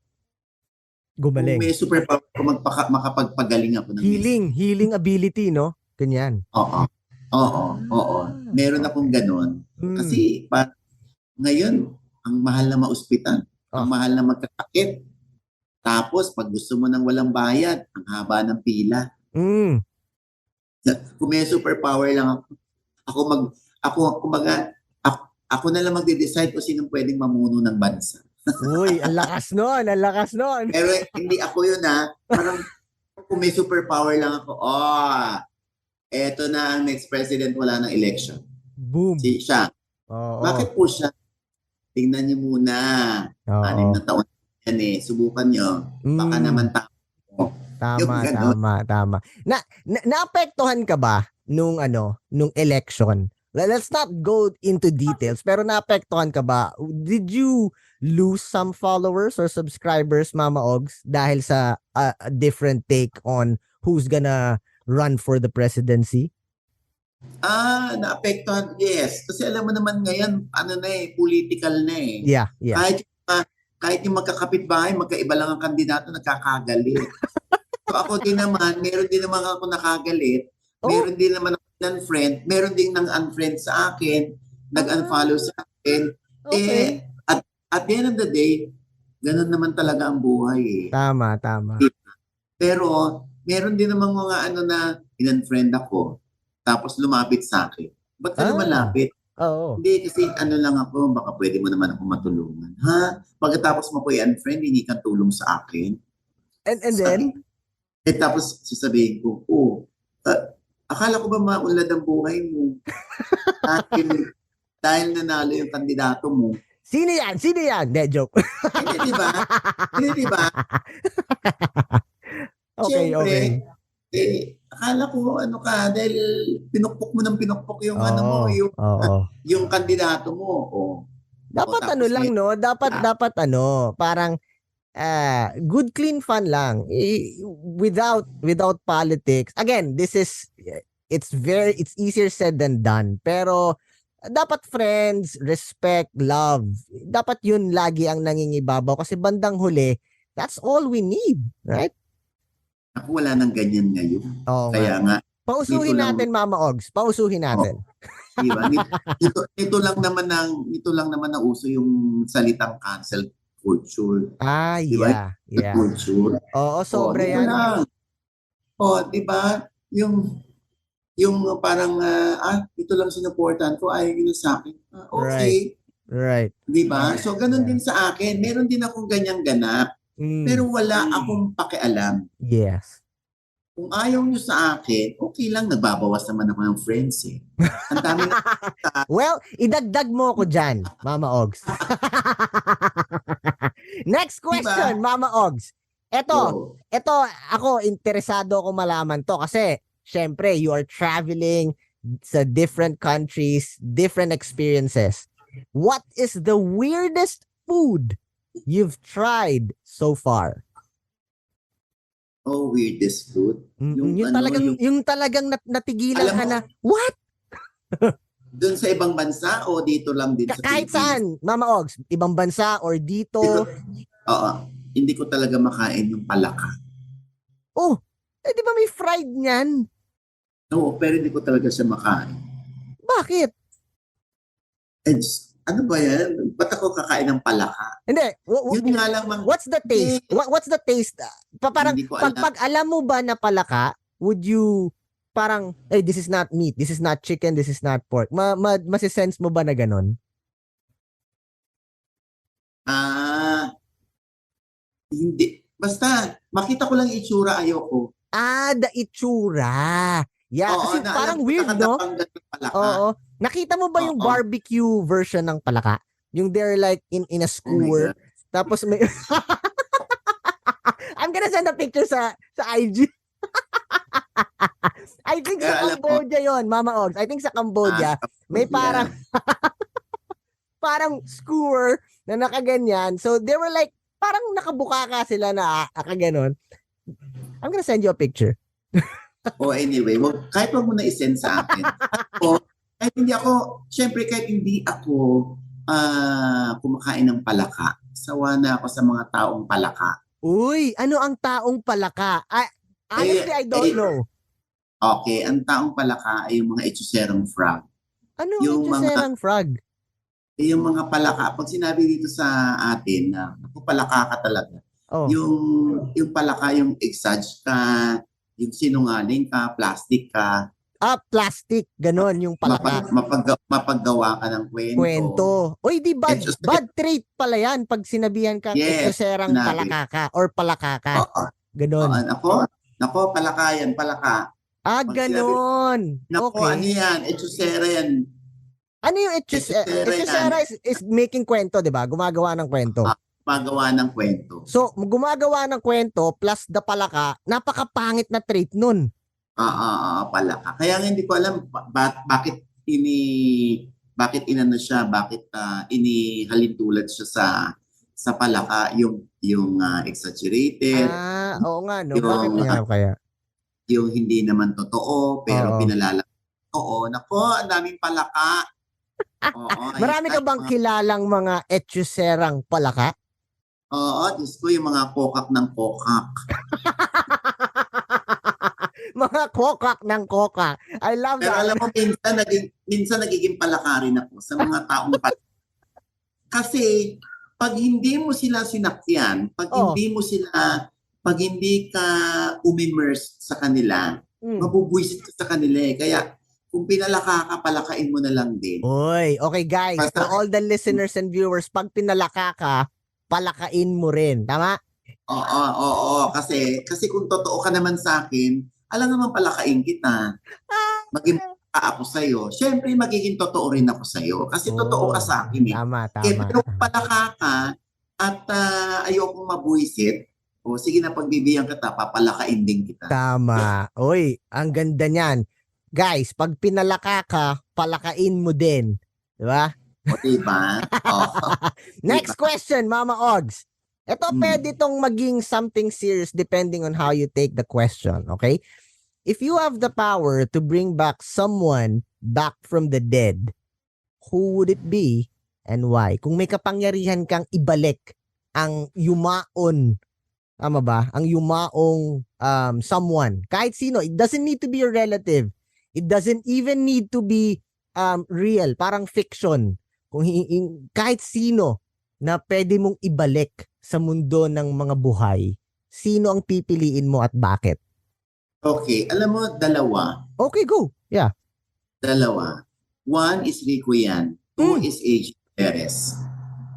Gumaling. Kung may superpower ko, makapagpagaling ako ng healing ability, no? Ganyan. Oo. Meron akong ganon. Kasi ngayon, ang mahal na maospital, ang mahal na magkakakit. Tapos, pag gusto mo ng walang bayad, ang haba ng pila. Kung may superpower lang ako na lang magde-decide kung sinong pwedeng mamuno ng bansa. Uy, ang lakas nun. Pero hindi ako yun Parang kung may superpower lang ako, eto na ang next president, wala ng election. Boom. Siya. Bakit po siya? Tingnan niyo muna. 6 na taon yan Subukan niyo. Baka naman Tama. Naapektuhan ka ba nung election? Let's not go into details, pero naapektuhan ka ba? Did you lose some followers or subscribers, Mama Ogs, dahil sa a different take on who's gonna run for the presidency? Naapektuhan, yes. Kasi alam mo naman ngayon, political na Yeah. Kahit yung magkakapitbahay, magkaiba lang ang kandidato, nagkakagalit. So ako din naman, meron din naman ako nakagalit. Meron din naman ako ng-unfriend. Meron din nang-unfriend sa akin. Nag-unfollow sa akin. Okay. At the end of the day, ganun naman talaga ang buhay Tama. Pero, meron din naman mga na in-unfriend ako. Tapos lumapit sa akin. Ba't ka lumalapit? Hindi, kasi lang ako, baka pwede mo naman ako matulungan. Pagkatapos mo ko i-unfriend, hindi kang tulong sa akin. And then? Tapos sasabihin ko, akala ko ba maunlad ang buhay mo? Dahil nanalo yung kandidato mo. Sino yan? De, joke. Hindi, di ba? Okay. Akala ko dahil pinukpok mo yung yung kandidato mo. Dapat lang, no? Dapat parang good clean fun lang. Without politics. Again, it's easier said than done. Pero dapat friends, respect, love. Dapat yun lagi ang nangingibabaw kasi bandang huli, that's all we need, right? Ako wala nang ganyan ngayon. Oo Kaya nga. nga, Pausuhin dito lang- natin, Mama Ogs. Pausuhin natin. di ba? Ito lang naman na uso yung salitang cancel culture. Ah, Di ba? yeah. Culture. Oo, sobra dito yan. lang. Di ba? Yung parang, ito lang sinuportahan ko, ayaw yun sa akin. Okay. Right. Di ba? So, ganun din sa akin. Meron din akong ganyang ganap. Pero wala akong pakialam. Yes. Kung ayaw nyo sa akin, okay lang, nagbabawas naman ako ng friends eh. Ang dami na Well, idagdag mo ko dyan, Mama Ogs. Next question, Mama Ogs. Ito, ako, interesado ako malaman to kasi, syempre, you are traveling sa different countries, different experiences. What is the weirdest food you've tried so far? weirdest food. Yung talagang natigilan Alam ka mo, na, what? Doon sa ibang bansa o dito lang din sa Kahit Philippines? saan, Mama Ogs, ibang bansa or dito. Oo. Hindi ko talaga makain yung palaka. Oh, di ba may fried niyan? Oo, pero hindi ko talaga siya makain. Bakit? Ano ba yan? Ba't ako kakain ng palaka? Hindi. Yun nga lang What's the taste? What's the taste? Parang Hindi ko alam. pag alam mo ba na palaka, would you parang, this is not meat, this is not chicken, this is not pork. Masisense mo ba na ganun? Hindi. Basta, makita ko lang itsura, ayoko. The itsura. Yeah, kasi parang weird, no? Oo. Nakita mo ba yung barbecue version ng palaka? Yung they're like in a skewer. Tapos may I'm gonna send a picture sa IG. I think sa Cambodia yon, Mama Ogs. I think sa Cambodia, may parang parang skewer na nakaganyan. So they were like, parang nakabuka ka sila na akaganon. I'm gonna send you a picture. Anyway, kahit wag mo na isend sa akin. Kahit hindi ako kumakain ng palaka. Sawa na ako sa mga taong palaka. Uy, ano ang taong palaka? Honestly, I don't know. Okay, ang taong palaka ay yung mga etsuserang frog. Ano yung etsuserang frog? Yung mga palaka, pag sinabi dito sa atin na palaka ka talaga. Yung palaka, yung exage ka, yung sinungaling ka, plastic ka. Plastic, ganon yung palaka. Mapaggawa ka ng kwento. Uy, di bad trait pala yan pag sinabihan kang etsuserang palaka ka or palaka ka. Ganon. Nako, palaka yan, palaka. Ganon. Nako, okay. Ano yan? Etsusera yan. Ano yung etsusera is making kwento, di ba? Gumagawa ng kwento. Gumagawa ng kwento. So, gumagawa ng kwento plus the palaka, napakapangit na trait nun. Palaka. Kaya nga hindi ko alam bakit inano siya, bakit inihalintulad siya sa palaka yung exaggerated. Oo nga no. Bakit niya kaya? Yung hindi naman totoo pero pinalala. Nako, ang daming palaka. Marami ka bang kilalang mga etsuserang palaka? Oo, Diyos ko, yung mga kokak ng kokak. Mga kokak ng kokak. I love that. Pero alam mo, minsan nagiging palaka rin ako sa mga taong palaka. Kasi, pag hindi mo sila sinakyan, pag hindi ka umimmerse sa kanila, mabubwisit ka sa kanila eh. Kaya, kung pinalaka ka, palakain mo na lang din. Oy, okay guys, for all the listeners and viewers, pag pinalaka ka, palakain mo rin. Tama? Oo. Kasi kung totoo ka naman sa akin, alam naman palakain kita. Maging ako sa'yo. Siyempre, magiging totoo rin ako sa'yo. Kasi totoo ka sa akin eh. Tama. Pero palaka ka at ayokong mabuisit, sige na, pagbibigyan kita, papalakain din kita. Tama. Oy, ang ganda niyan. Guys, pag pinalaka ka, palakain mo din. Diba? Diba? Next question, Mama Ogs. Ito pwede itong maging something serious depending on how you take the question, okay? If you have the power to bring back someone back from the dead, who would it be and why? Kung may kapangyarihan kang ibalik ang yumaon, tama ba? Ang yumaong someone, kahit sino, it doesn't need to be your relative. It doesn't even need to be real, parang fiction. Kung kahit sino na pwede mong ibalik sa mundo ng mga buhay, sino ang pipiliin mo at bakit? Okay, alam mo, dalawa. Okay, go. Yeah. Dalawa. One is Rico Yan. Two is AJ Perez.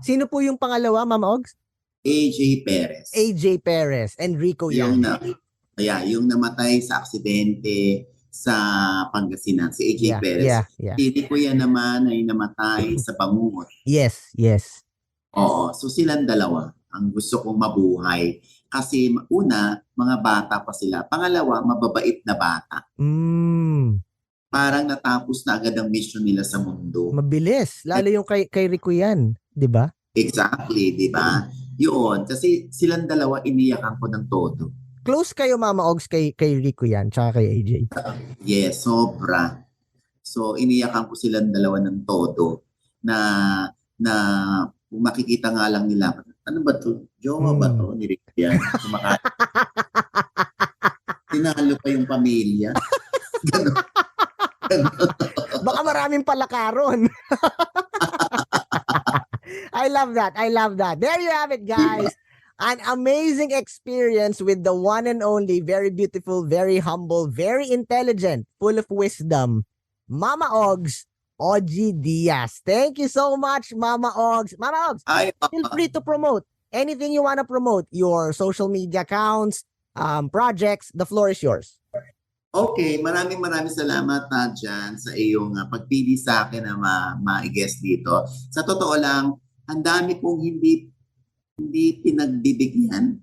Sino po yung pangalawa, Mama Ogs? AJ Perez. AJ Perez and Rico Yan. Yung namatay sa aksidente sa Pangasinan, si AJ Perez. Yeah. Si Rico Yan naman ay namatay sa Bangungot. Yes. Oo, so silang dalawa ang gusto kong mabuhay. Kasi una, mga bata pa sila. Pangalawa, mababait na bata. Parang natapos na agad ang mission nila sa mundo. Mabilis. Lalo yung kay Rico Yan, di ba? Exactly, di ba? Yun, kasi silang dalawa iniyakan ko ng todo. Close kayo, Mama Ogs, kay Rico Yan, tsaka kay AJ. Yes, sobra. So, iniyakan ko silang dalawa ng todo na makikita nga lang nila, ano ba to? Jowa ba to? Ni Rico Yan. Tinalo pa yung pamilya. Ganon. Baka maraming palakaron. I love that. There you have it, guys. An amazing experience with the one and only, very beautiful, very humble, very intelligent, full of wisdom, Mama Ogs, OG Diaz. Thank you so much, Mama Ogs. Mama Ogs, feel free to promote anything you want to promote, your social media accounts, projects. The floor is yours. Okay, maraming salamat dyan sa iyong pagpili sa akin na ma-guest dito. Sa totoo lang, ang dami kong hindi pinagbibigyan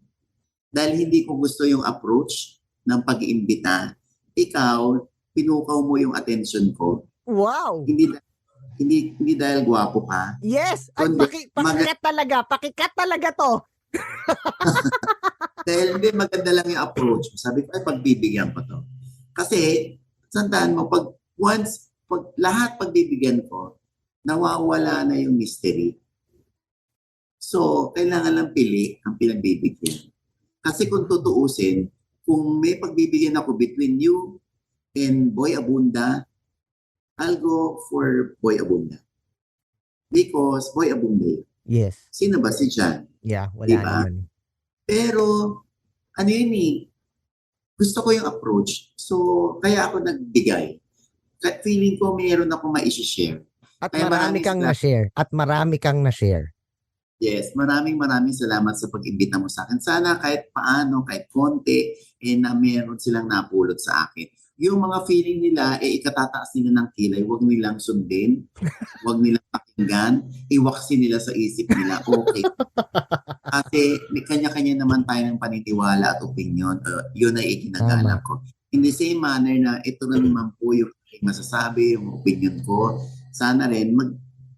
dahil hindi ko gusto yung approach ng pag-iimbita. Ikaw, pinukaw mo yung attention ko. Wow! Hindi dahil gwapo ka. Yes! Ay, pakikat talaga to. Dahil hindi, maganda lang yung approach. Sabi ko, ay pagbibigyan ko to. Kasi, sandaan mo, pag lahat pagbibigyan ko, nawawala na yung mystery. So, kailangan lang pili ang pinagbibigyan. Kasi kung tutuusin, kung may pagbibigyan ako between you and Boy Abunda, I'll go for Boy Abunda. Because Boy Abunda yun. Yes. Sino ba si Jan? Yeah, wala diba? naman. Pero, ano yun gusto ko yung approach. So, kaya ako nagbigay. Feeling ko mayroon ako ma-share. At marami kang na-share. Yes, maraming salamat sa pag-imbita mo sa akin. Sana kahit paano, kahit konti, na meron silang napulot sa akin. Yung mga feeling nila, ikatataas nila ng kilay, huwag nilang sundin, huwag nilang pakinggan, iwaksi nila sa isip nila, okay. Kasi may kanya-kanya naman tayo ng paniniwala at opinion. Yun ay ikinagalang ko. In the same manner na ito na naman po yung masasabi, yung opinion ko, sana rin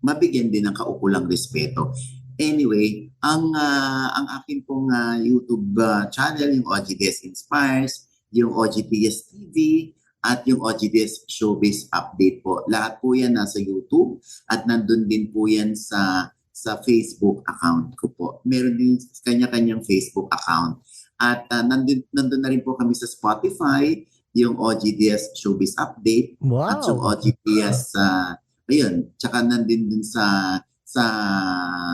mabigyan din ng kaukulang respeto. Anyway, ang akin pong YouTube channel, yung OGDS Inspires, yung OGDS TV, at yung OGDS Showbiz Update po. Lahat po yan nasa YouTube at nandun din po yan sa Facebook account ko po. Meron din kanya-kanyang Facebook account. At nandun na rin po kami sa Spotify, yung OGDS Showbiz Update. Wow. At yung OGDS, tsaka nandun din sa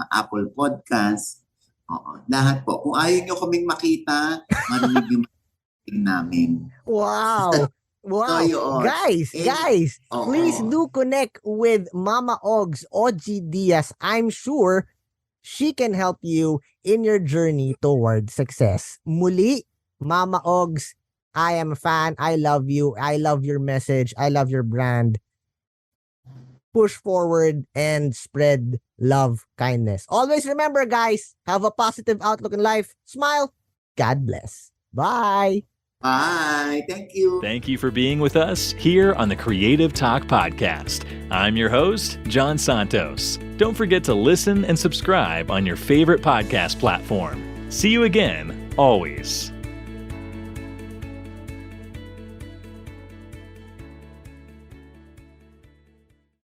Apple Podcast. Lahat po. Kung ayaw nyo kaming makita, marinig yung namin. Wow. Wow. So, guys, please do connect with Mama Ogs, OG Diaz. I'm sure she can help you in your journey toward success. Muli, Mama Ogs, I am a fan. I love you. I love your message. I love your brand. Push forward and spread love, kindness. Always remember, guys, have a positive outlook in life. Smile. God bless. Bye. Bye. Thank you. Thank you for being with us here on the Creative Talk Podcast. I'm your host, John Santos. Don't forget to listen and subscribe on your favorite podcast platform. See you again, always.